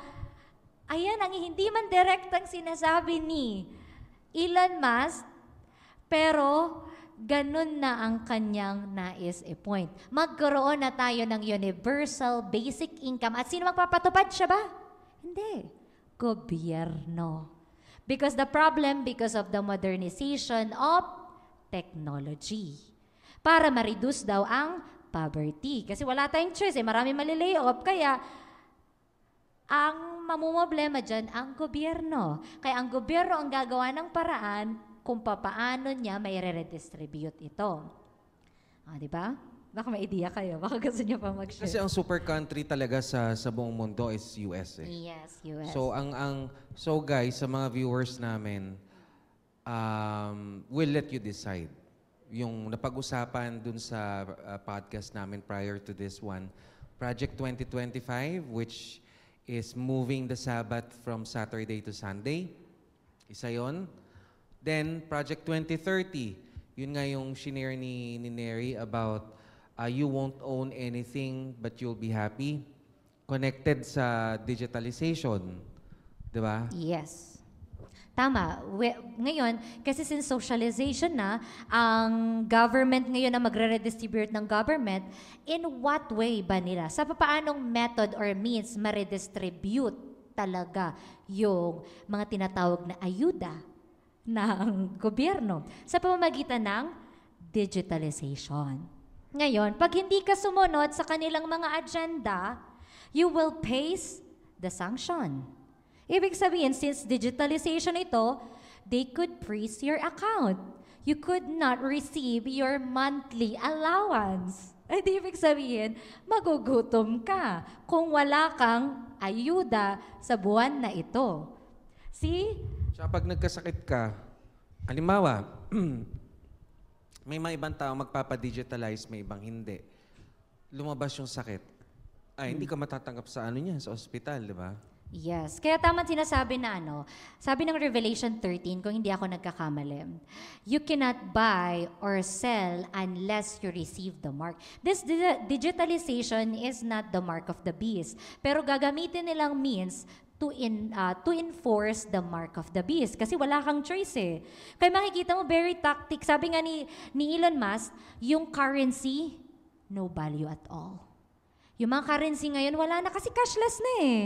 ayan ang hindi man direktang sinasabi ni Elon Musk, pero ganun na ang kanyang nais i-point. Magkaroon na tayo ng universal basic income. At sino magpapatupad siya ba? Hindi. Gobyerno. Because of the modernization of technology. Para ma-reduce daw ang poverty. Kasi wala tayong choice, marami malilay-off. Kaya, ang mamumblema dyan, ang gobyerno. Kaya ang gobyerno ang gagawa ng paraan kung papaano niya may re-redistribute ito. Di ba? Baka may idea kayo. Baka gusto niyo pa mag-share. Kasi ang super country talaga sa buong mundo is US . Yes, US. So guys, sa mga viewers namin, we'll let you decide. Yung napag-usapan dun sa podcast namin prior to this one, Project 2025, which is moving the Sabbath from Saturday to Sunday. Isa yon. Then, Project 2030, yun nga yung shinare ni Neri about you won't own anything but you'll be happy. Connected sa digitalization. Diba? Yes. Tama. Ngayon, kasi since socialization na, ang government ngayon na magre-redistribute ng government, in what way ba nila? Sa paanong method or means ma-redistribute talaga yung mga tinatawag na ayuda ng gobyerno? Sa pamamagitan ng digitalization. Ngayon, pag hindi ka sumunod sa kanilang mga agenda, you will face the sanction. Ibig sabihin, since digitalization ito, they could freeze your account. You could not receive your monthly allowance. At ibig sabihin, magugutom ka kung wala kang ayuda sa buwan na ito. See? So, pag nagkasakit ka, halimbawa, may mga ibang tao magpapadigitalize, may ibang hindi. Lumabas yung sakit. Ay, hindi ka matatanggap sa sa ospital, di ba? Yes. Kaya tama sinasabi na sabi ng Revelation 13, kung hindi ako nagkakamali, you cannot buy or sell unless you receive the mark. This digitalization is not the mark of the beast, pero gagamitin nilang means to enforce the mark of the beast. Kasi wala kang choice eh. Kaya makikita mo, very tactic. Sabi nga ni Elon Musk, yung currency, no value at all. Yung mga currency ngayon, wala na kasi cashless na eh.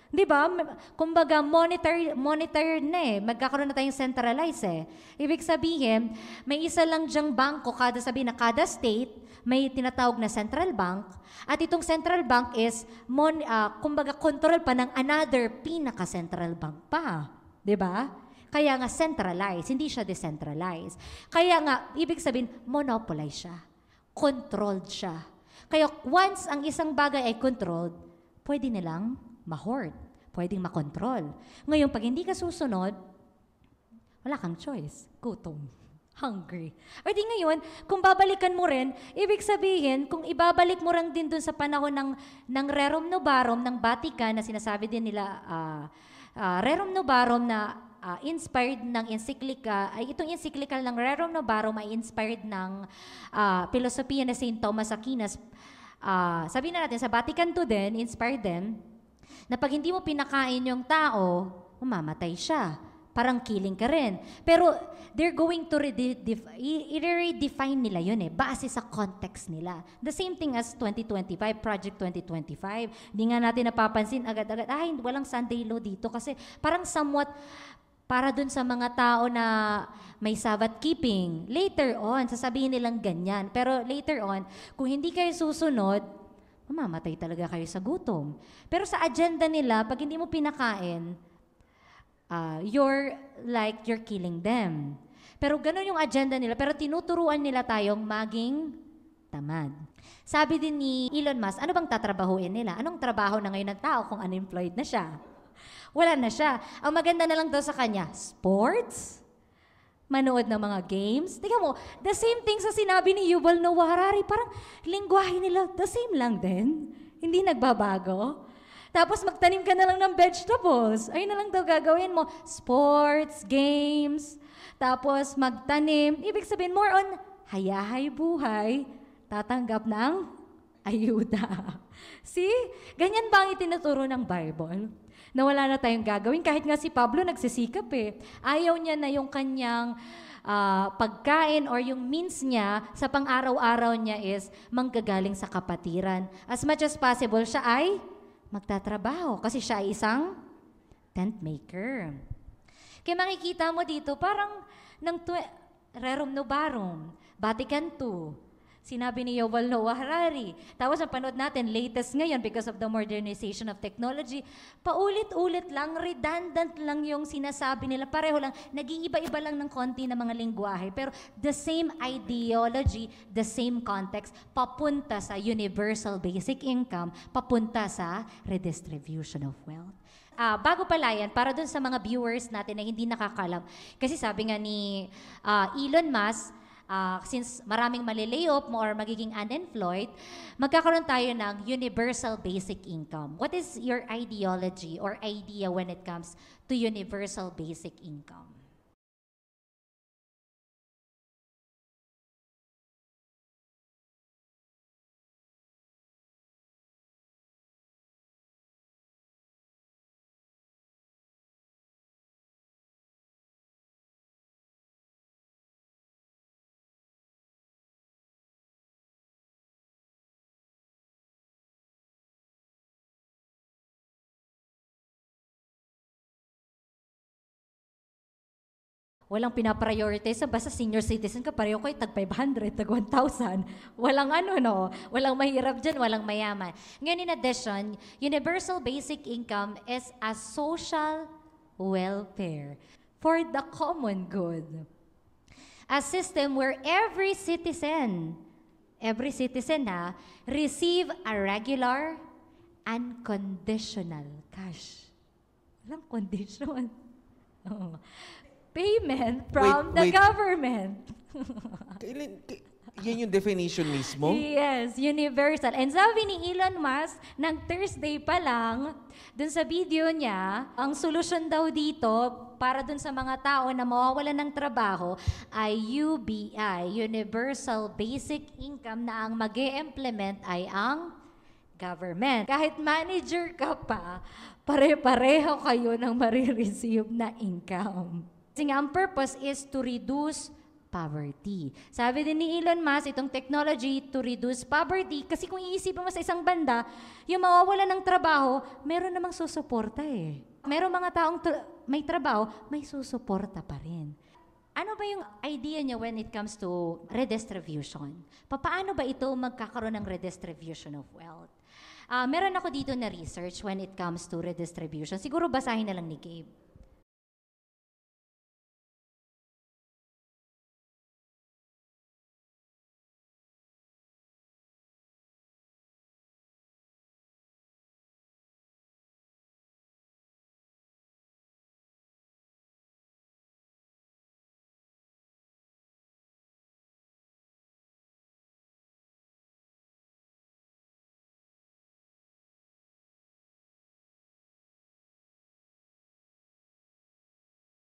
Di ba? Kumbaga, monetary na eh. Magkakaroon na tayong centralized eh. Ibig sabihin, may isa lang dyang bangko, kada state, may tinatawag na central bank. At itong central bank is, kumbaga, control pa ng another pinaka-central bank pa. Di ba? Kaya nga centralized, hindi siya decentralized. Kaya nga, ibig sabihin, monopolize siya. Controlled siya. Kaya once ang isang bagay ay controlled, pwede nilang ma-hoard, pwedeng makontrol. Ngayon, pag hindi ka susunod, wala kang choice. Gutom. Hungry. O di ngayon, kung babalikan mo rin, ibig sabihin, kung ibabalik mo rin din dun sa panahon ng Rerum Novarum, ng Vatican, na sinasabi din nila, Rerum Novarum na inspired ng encyclica, ay itong encyclical ng Rerum Novarum ay inspired ng filosofiya na St. Thomas Aquinas. Sabihin na natin, sa Vatican II din, inspired din, na pag hindi mo pinakain yung tao, mamamatay siya. Parang killing ka rin. Pero they're going to redefine nila yun eh, base sa context nila. The same thing as 2025, Project 2025. Hindi nga natin napapansin agad-agad, walang Sunday law dito kasi parang somewhat para dun sa mga tao na may Sabbath keeping. Later on, sasabihin nilang ganyan. Pero later on, kung hindi kayo susunod, mamamatay talaga kayo sa gutom. Pero sa agenda nila, pag hindi mo pinakain, you're killing them. Pero ganun yung agenda nila. Pero tinuturuan nila tayong maging tamad. Sabi din ni Elon Musk, ano bang tatrabahuin nila? Anong trabaho na ngayon ng tao kung unemployed na siya? Wala na siya. Ang maganda na lang daw sa kanya, sports, manood ng mga games. Tingnan mo, the same thing sa sinabi ni Yuval Noah Harari, parang lingwahe nila, the same lang din. Hindi nagbabago. Tapos magtanim ka na lang ng vegetables. Ayun na lang daw gagawin mo. Sports, games, tapos magtanim. Ibig sabihin, more on hayahay buhay, tatanggap ng ayuda. See? Ganyan ba ang itinuturo ng Bible? Na wala na tayong gagawin. Kahit nga si Pablo nagsisikap eh. Ayaw niya na yung kanyang pagkain or yung means niya sa pang-araw-araw niya is manggagaling sa kapatiran. As much as possible, siya ay magtatrabaho kasi siya ay isang tent maker. Kaya makikita mo dito, parang ng Rerum Novarum, Vatican II, sinabi ni Yuval Noah Harari. Tapos napanood natin, latest ngayon because of the modernization of technology, paulit-ulit lang, redundant lang yung sinasabi nila. Pareho lang, nag-iiba-iba lang ng konti na mga lingwahe. Pero the same ideology, the same context, papunta sa universal basic income, papunta sa redistribution of wealth. Bago pala yan, para dun sa mga viewers natin na hindi nakakalam, kasi sabi nga ni Elon Musk, since maraming mali-layoff mo or magiging unemployed, magkakaroon tayo ng universal basic income. What is your ideology or idea when it comes to universal basic income? Walang pinaprioritize, basta senior citizen ka, pareho kayo, tag 500, tag 1,000. Walang walang mahirap dyan, walang mayaman. Ngayon, in addition, universal basic income is a social welfare for the common good. A system where every citizen receive a regular, unconditional cash. Walang condition. Payment from the government. Yan yung definition mismo? Yes, universal. And sabi ni Elon Musk, ng Thursday pa lang, dun sa video niya, ang solusyon daw dito para dun sa mga tao na mawawalan ng trabaho ay UBI, Universal Basic Income, na ang mag-e-implement ay ang government. Kahit manager ka pa, pare-pareho kayo ng marireceive na income. Kasi nga, ang purpose is to reduce poverty. Sabi din ni Elon Musk, itong technology to reduce poverty, kasi kung iisipin mo sa isang banda, yung mawawala ng trabaho, meron namang susuporta eh. Meron mga taong may trabaho, may susuporta pa rin. Ano ba yung idea niya when it comes to redistribution? Paano ba ito magkakaroon ng redistribution of wealth? Meron ako dito na research when it comes to redistribution. Siguro basahin na lang ni Gabe.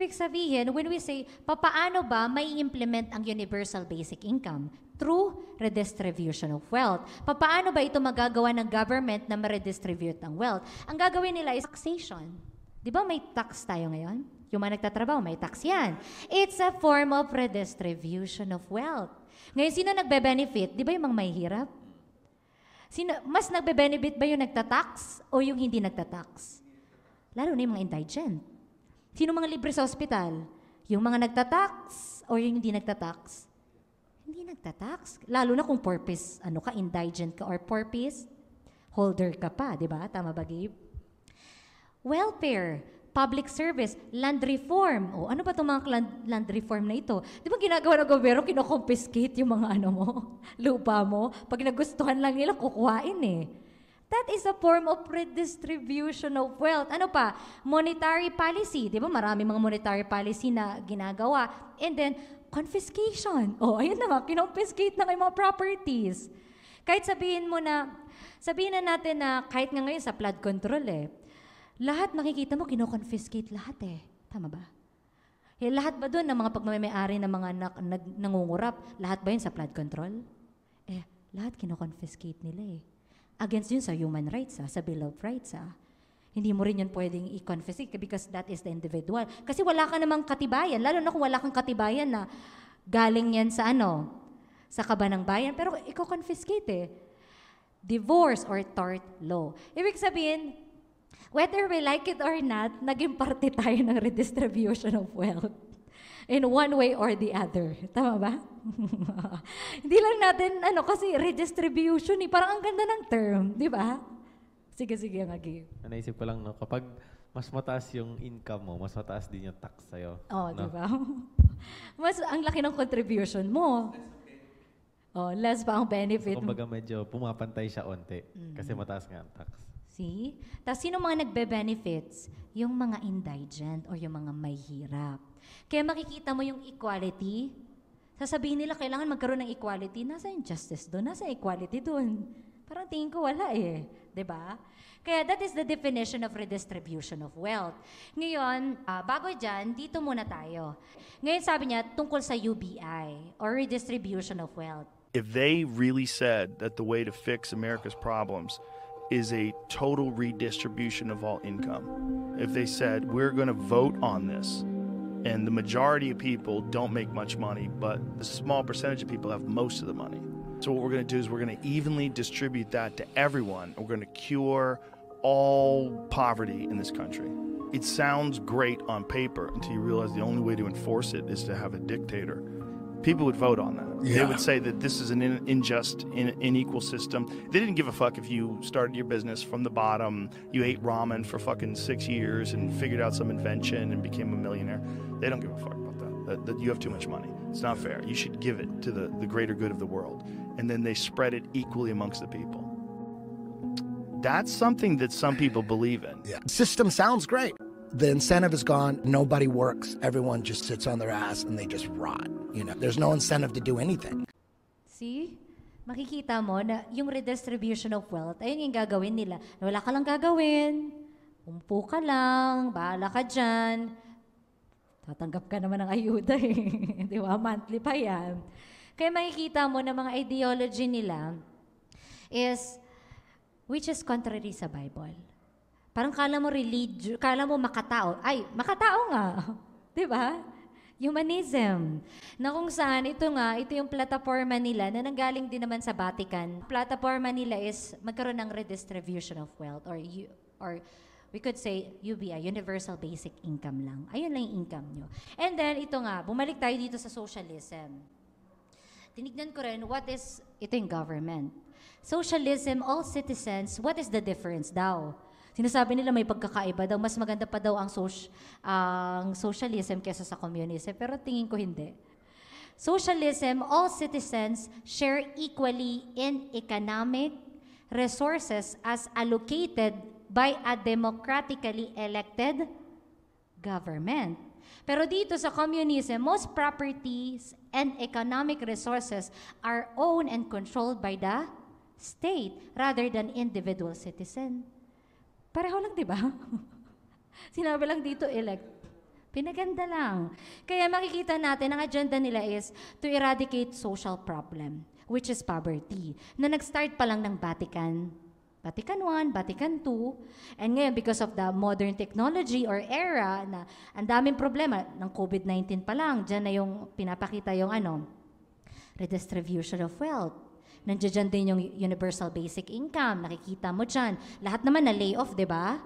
Ibig sabihin, when we say, paano ba may implement ang universal basic income? Through redistribution of wealth. Paano ba ito magagawa ng government na ma-redistribute ang wealth? Ang gagawin nila is taxation. Di ba may tax tayo ngayon? Yung mga nagtatrabaho, may tax yan. It's a form of redistribution of wealth. Ngayon, sino nagbe-benefit? Di ba yung mga mahihirap? Mas nagbe-benefit ba yung nagtatax o yung hindi nagtatax? Lalo na yung mga indigent. Sino mga libre sa ospital? Yung mga nagtatax o yung hindi nagtatax? Hindi nagtatax. Lalo na kung purpose, indigent ka or purpose holder ka pa, di ba? Tama ba, Gabe? Welfare, public service, land reform. O ano ba itong mga land reform na ito? Di ba ginagawa ng gobyerno, kinoconfiscate yung mga lupa mo? Pag nagustuhan lang nila, kukuhain eh. That is a form of redistribution of wealth. Ano pa? Monetary policy. Di ba marami mga monetary policy na ginagawa. And then, confiscation. Ayun na nga, kinonfiscate na kayo mga properties. Kahit sabihin na natin na kahit nga ngayon sa flood control lahat makikita mo, kinoconfiscate lahat Tama ba? Lahat ba doon ng mga pagmamayari ng mga nangungurap, lahat ba yun sa flood control? Lahat kinoconfiscate nila Against yun sa human rights, sa Bill of Rights. Hindi mo rin yun pwedeng i-confiscate because that is the individual. Kasi wala ka namang katibayan, lalo na kung wala kang katibayan na galing yan sa sa kaban ng bayan, pero ikaw confiscate Divorce or tort law. Ibig sabihin, whether we like it or not, naging parte tayo ng redistribution of wealth. In one way or the other. Tama ba? Hindi lang natin, kasi redistribution parang ang ganda ng term, di ba? Sige, Gabe. Naisip ko lang, kapag mas mataas yung income mo, mas mataas din yung tax sa'yo. Di ba? Mas ang laki ng contribution mo. Less pa ang benefit. So, kumbaga medyo pumapantay siya onte kasi mataas nga ang tax. See? Tapos sino mga nagbe-benefits? Yung mga indigent or yung mga may hirap. Kaya makikita mo yung equality. Sasabihin nila, kailangan magkaroon ng equality. Nasa yung justice doon? Nasa equality doon? Parang tingin ko wala Diba? Kaya that is the definition of redistribution of wealth. Ngayon, bago dyan, dito muna tayo. Ngayon sabi niya, tungkol sa UBI or redistribution of wealth. If they really said that the way to fix America's problems is a total redistribution of all income, if they said, we're going to vote on this, and the majority of people don't make much money, but the small percentage of people have most of the money. So what we're going to do is we're going to evenly distribute that to everyone. We're going to cure all poverty in this country. It sounds great on paper until you realize the only way to enforce it is to have a dictator. People would vote on that. Yeah. They would say that this is an unjust, unequal system. They didn't give a fuck if you started your business from the bottom, you ate ramen for fucking 6 years and figured out some invention and became a millionaire. They don't give a fuck about that. That you have too much money. It's not fair. You should give it to the greater good of the world. And then they spread it equally amongst the people. That's something that some people believe in. Yeah. System sounds great. The incentive is gone. Nobody works. Everyone just sits on their ass and they just rot. There's no incentive to do anything. See? Makikita mo na yung redistribution of wealth, ayun yung gagawin nila. Wala ka lang gagawin, umpo ka lang, bahala ka dyan. Tatanggap ka naman ng ayuda eh. Di ba? Monthly pa yan. Kaya makikita mo na mga ideology nila is, which is contrary sa Bible. Parang kala mo kala mo makatao. Ay, makatao nga. Di ba? Humanism. Na kung saan, ito yung plataforma nila na nanggaling din naman sa Vatican. Plataforma nila is magkaroon ng redistribution of wealth or we could say UBI, Universal Basic Income lang. Ayun lang yung income nyo. And then, ito nga, bumalik tayo dito sa socialism. Tinignan ko rin, ito yung government. Socialism, all citizens, what is the difference daw? Sinasabi nila may pagkakaiba daw, mas maganda pa daw ang socialism kesa sa communism, pero tingin ko hindi. Socialism, all citizens share equally in economic resources as allocated by a democratically elected government. Pero dito sa communism, most properties and economic resources are owned and controlled by the state rather than individual citizen. Pareho lang, di ba? Sinabi lang dito, elect. Pinaganda lang. Kaya makikita natin, ang agenda nila is to eradicate social problem, which is poverty, na nag-start pa lang ng Vatican. Vatican I, Vatican II, and ngayon because of the modern technology or era na ang daming problema ng COVID-19 pa lang, dyan na yung pinapakita yung redistribution of wealth. Nandiyan din yung universal basic income, nakikita mo dyan. Lahat naman na layoff, di ba?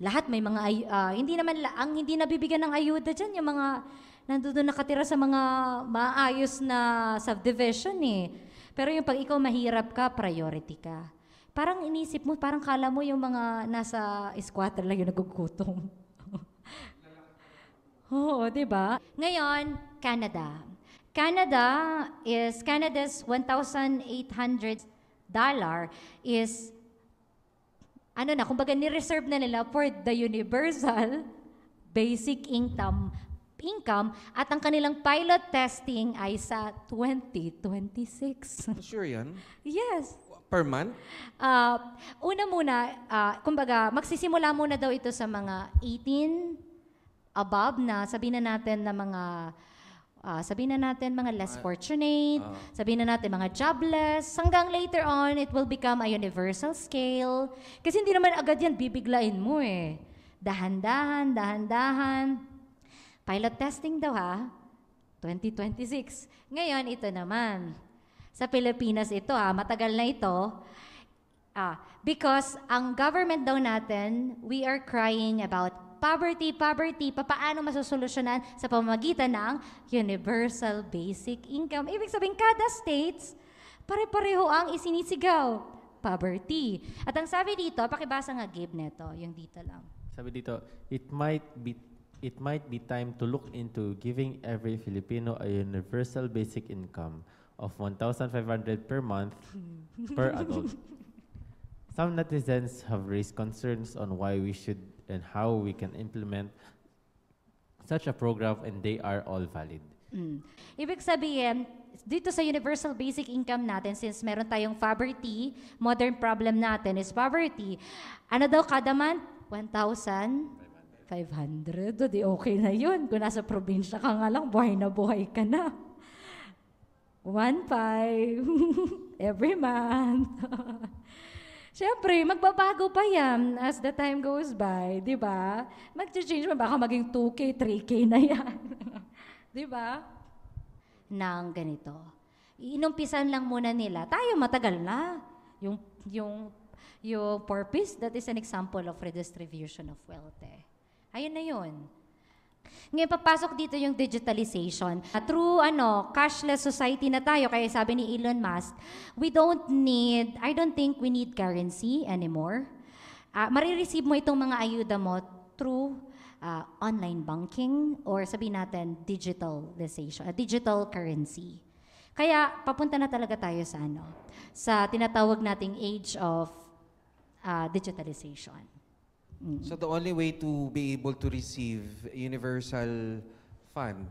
Lahat may mga, hindi nabibigyan ng ayuda dyan, yung mga nandoon nakatira sa mga maayos na subdivision eh. Pero yung pag ikaw mahirap ka, priority ka. Parang inisip mo, parang kala mo yung mga nasa squatter lang yung nagugutom. Oo, di ba? Ngayon, Canada. Canada's $1,800 is, kumbaga ni-reserve na nila for the universal basic income at ang kanilang pilot testing ay sa 2026. Sure yan? Yes. Per month? Una muna, kumbaga, magsisimula muna daw ito sa mga 18 above na sabihin na natin mga less fortunate, sabihin na natin mga jobless, hanggang later on, it will become a universal scale. Kasi hindi naman agad yan bibiglain mo eh. Dahan-dahan. Pilot testing daw 2026. Ngayon, ito naman. Sa Pilipinas ito matagal na ito. Because ang government daw natin, we are crying about poverty, paano masosolusyonan sa pamamagitan ng universal basic income. Ibig sabihin, kada states, pare-pareho ang isinisigaw. Poverty. At ang sabi dito, pakibasa nga Gabe neto, yung dito lang. Sabi dito, it might be time to look into giving every Filipino a universal basic income of 1,500 per month per adult. Some netizens have raised concerns on why we should and how we can implement such a program, and they are all valid. Ibig sabihin, dito sa universal basic income natin, since meron tayong poverty, modern problem natin is poverty, kada month? 1,500. O di okay na yun. Kung nasa probinsya ka nga lang, buhay na buhay ka na. 1,500 every month. Siyempre, magbabago pa yan as the time goes by, di ba? Mag-change mo, baka maging 2K, 3K na yan. Di ba? Nang ganito. Inumpisan lang muna nila. Tayo matagal na. Yung purpose, that is an example of redistribution of wealth. Ayun na yun. Ngayon, papasok dito yung digitalization. Through cashless society na tayo, kaya sabi ni Elon Musk, I don't think we need currency anymore. Marireceive mo itong mga ayuda mo through online banking or sabihin natin digitalization, digital currency. Kaya papunta na talaga tayo sa tinatawag nating age of digitalization. So the only way to be able to receive universal fund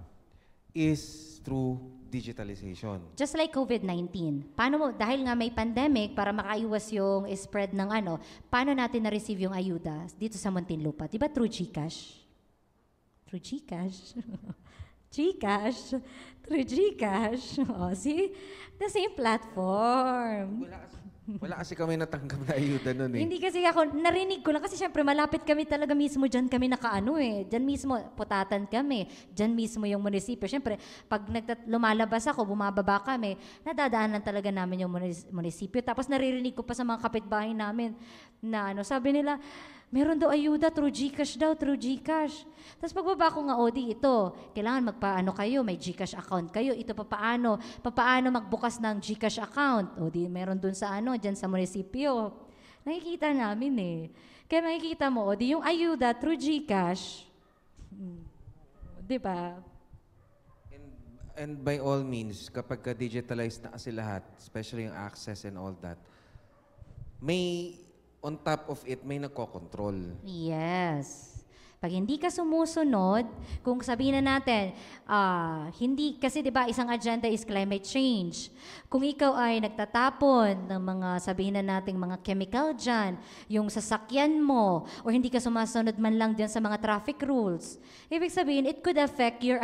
is through digitalization. Just like COVID-19. Paano mo, dahil nga may pandemic, para makaiwas yung spread ng paano natin na-receive yung ayuda dito sa Muntinlupa? Diba through GCash? Through GCash? GCash? Through GCash? Oh, see? The same platform. Wala kasi kami natanggap na ayuda nun eh. Hindi kasi ako, narinig ko lang kasi syempre malapit kami talaga mismo dyan kami nakaano eh. Dyan mismo, putatan kami. Dyan mismo yung munisipyo. Syempre, pag lumalabas ako, bumababa kami, nadadaanan talaga namin yung munisipyo. Tapos naririnig ko pa sa mga kapitbahay namin na sabi nila, meron daw ayuda through GCash daw, through GCash. Tapos pagbaba ko nga, Odi, ito, kailangan magpaano kayo, may GCash account kayo. Ito paano magbukas ng GCash account. Odi, meron dun sa dyan sa munisipyo. Nakikita namin eh. Kaya makikita mo, Odi, yung ayuda through GCash. Di ba? And by all means, kapag digitalized na kasi lahat, especially yung access and all that, may on top of it, may nagkocontrol. Yes. Pag hindi ka sumusunod, kung sabihin na natin, hindi, kasi di ba isang agenda is climate change. Kung ikaw ay nagtatapon ng mga, sabihin na natin, mga chemical dyan, yung sasakyan mo, o hindi ka sumasunod man lang dyan sa mga traffic rules, ibig sabihin, it could affect your,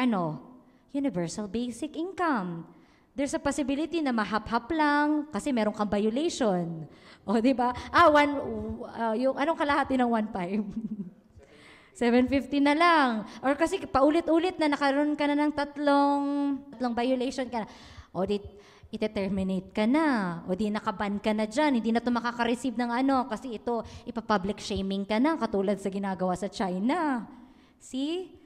universal basic income. There's a possibility na mahap-hap lang kasi meron kang violation. O, di ba? Yung anong kalahati ng 1.5? 750 na lang. Or kasi paulit-ulit na nakaroon ka na ng tatlong violation ka na. O, ite-terminate ka na. O, di nakaban ka na dyan. Hindi na ito makaka-receive ng kasi ito, ipa-public shaming ka na katulad sa ginagawa sa China. See?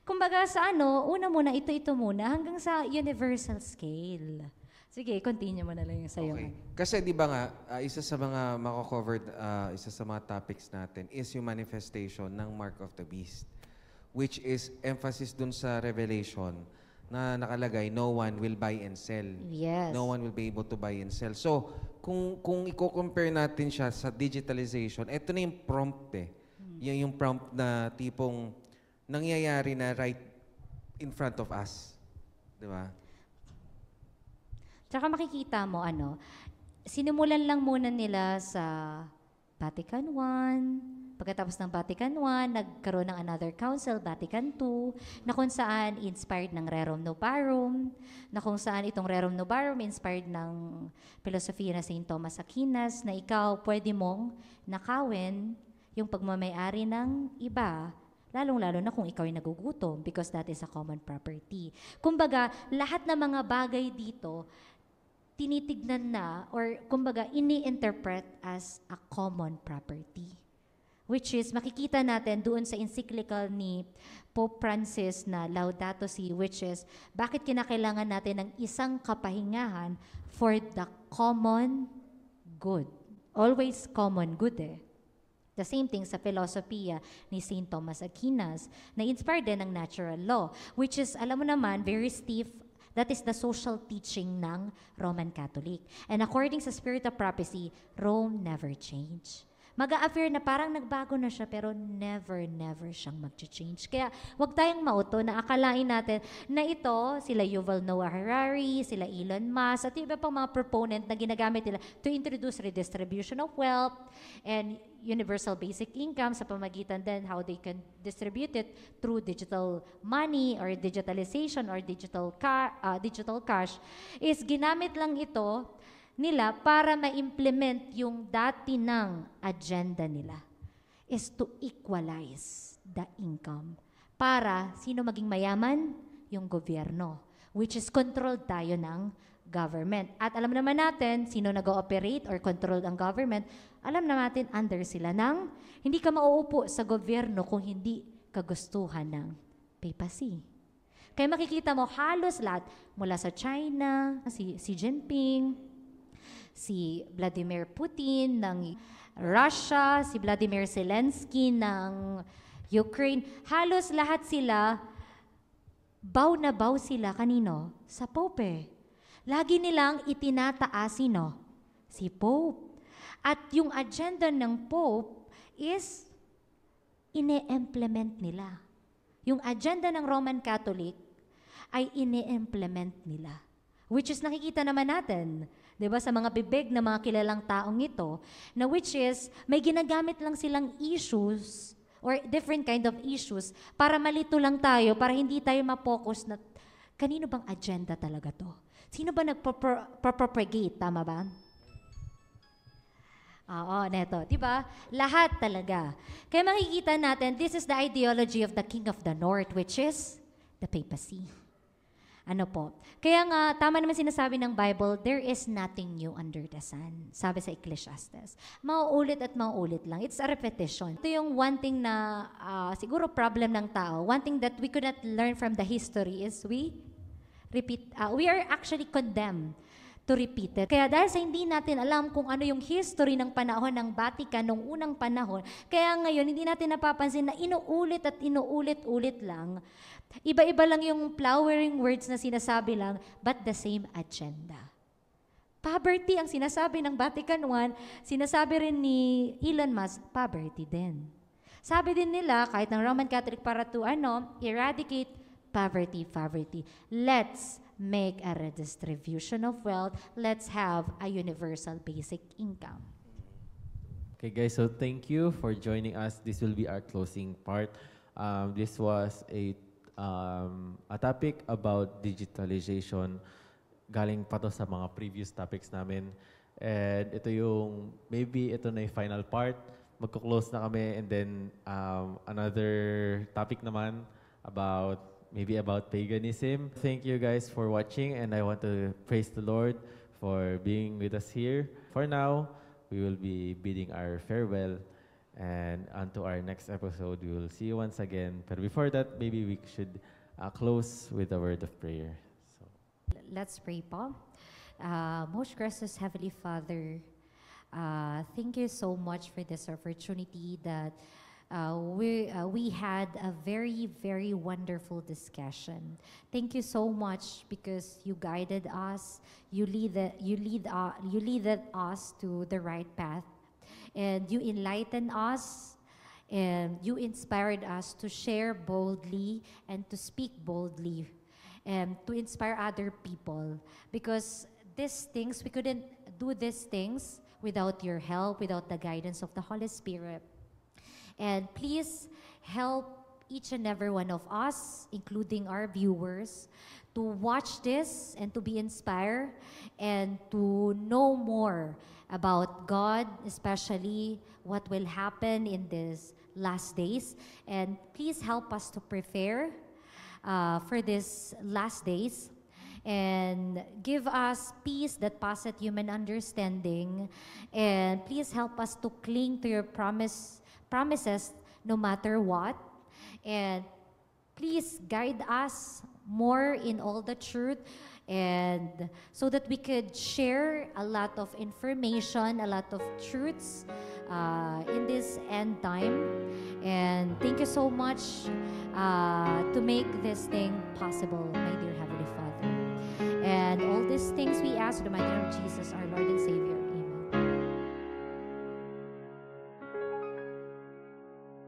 Kumbaga sa una muna, ito muna, hanggang sa universal scale. Sige, continue mo na lang yung sa'yo. Okay. Kasi di ba nga, isa sa mga mako-covered, isa sa mga topics natin is yung manifestation ng Mark of the Beast, which is emphasis dun sa Revelation na nakalagay, no one will buy and sell. Yes. No one will be able to buy and sell. So, kung i-compare natin siya sa digitalization, ito na yung prompt eh. Yung prompt na tipong nangyayari na right in front of us. Di ba? Tsaka makikita mo, sinimulan lang muna nila sa Vatican I. Pagkatapos ng Vatican I, nagkaroon ng another council, Vatican II, na kung saan inspired ng Rerum Novarum, na kung saan itong Rerum Novarum inspired ng filosofiya na St. Thomas Aquinas, na ikaw pwede mong nakawin yung pagmamayari ng iba, lalong-lalo na kung ikaw ay nagugutom because that is a common property. Kumbaga, lahat ng mga bagay dito, tinitignan na or kumbaga, ini-interpret as a common property. Which is, makikita natin doon sa encyclical ni Pope Francis na Laudato Si, which is, bakit kinakailangan natin ng isang kapahingahan for the common good? Always common good eh. The same thing sa filosofiya ni St. Thomas Aquinas na inspired din ng natural law, which is, alam mo naman, very stiff. That is the social teaching ng Roman Catholic. And according sa Spirit of Prophecy, Rome never changed. Mag-a-appear na parang nagbago na siya pero never siyang mag-change. Kaya wag tayong mauto na akalain natin na ito, sila Yuval Noah Harari, sila Elon Musk, at iba pang mga proponent na ginagamit nila to introduce redistribution of wealth and universal basic income sa pamagitan din how they can distribute it through digital money or digitalization or digital cash is ginamit lang ito nila para ma-implement yung dati ng agenda nila is to equalize the income. Para sino maging mayaman? Yung gobyerno, which is controlled tayo ng government. At alam naman natin, sino nag-ooperate or controlled ang government, alam naman natin under sila ng, hindi ka mauupo sa gobyerno kung hindi kagustuhan ng papacy. Kaya makikita mo halos lahat, mula sa China, si Xi Jinping, si Vladimir Putin ng Russia, si Vladimir Zelensky ng Ukraine, halos lahat sila, bow na bow sila kanino? Sa Pope. Lagi nilang itinataas si Pope. At yung agenda ng Pope is ine-implement nila. Yung agenda ng Roman Catholic, ay ini-implement nila. Which is nakikita naman natin, 'di ba, sa mga bibig ng mga kilalang taong ito, na which is may ginagamit lang silang issues or different kind of issues para malito lang tayo, para hindi tayo ma-focus na kanino bang agenda talaga to? Sino ba nagpropagate, tama ba? Oo, neto. Diba? Lahat talaga. Kaya makikita natin, this is the ideology of the King of the North, which is the papacy. Ano po? Kaya nga, tama naman sinasabi ng Bible, there is nothing new under the sun. Sabi sa Ecclesiastes. Mauulit at mauulit lang. It's a repetition. Ito yung one thing na siguro problem ng tao. One thing that we could not learn from the history is we are actually condemned to repeat it. Kaya dahil sa hindi natin alam kung ano yung history ng panahon ng Vatican noong unang panahon, kaya ngayon hindi natin napapansin na inuulit at inuulit-ulit lang. Iba-iba lang yung flowering words na sinasabi lang, but the same agenda. Poverty ang sinasabi ng Vatican I, sinasabi rin ni Elon Musk, poverty din. Sabi din nila, kahit ng Roman Catholic para to eradicate poverty. Let's make a redistribution of wealth. Let's have a universal basic income. Okay guys, so thank you for joining us. This will be our closing part. This was a topic about digitalization. Galing pa to sa mga previous topics namin. And ito yung, maybe ito na yung final part. Magko-close na kami and then another topic naman about paganism. Thank you guys for watching and I want to praise the Lord for being with us here. For now, we will be bidding our farewell. And onto our next episode, we will see you once again. But before that, maybe we should close with a word of prayer. So. Let's pray po. Most gracious Heavenly Father, thank you so much for this opportunity that we had a very, very wonderful discussion. Thank you so much because you guided us, you leaded us to the right path. And you enlighten us, and you inspired us to share boldly and to speak boldly, and to inspire other people. Because these things, we couldn't do these things without your help, without the guidance of the Holy Spirit. And please help each and every one of us, including our viewers, to watch this and to be inspired and to know more about God, especially what will happen in these last days. And please help us to prepare for these last days and give us peace that passeth human understanding. And please help us to cling to your promises no matter what. And please guide us more in all the truth, and so that we could share a lot of information, a lot of truths in this end time. And thank you so much to make this thing possible, my dear Heavenly Father. And all these things we ask in the mighty name of Jesus, our Lord and Savior.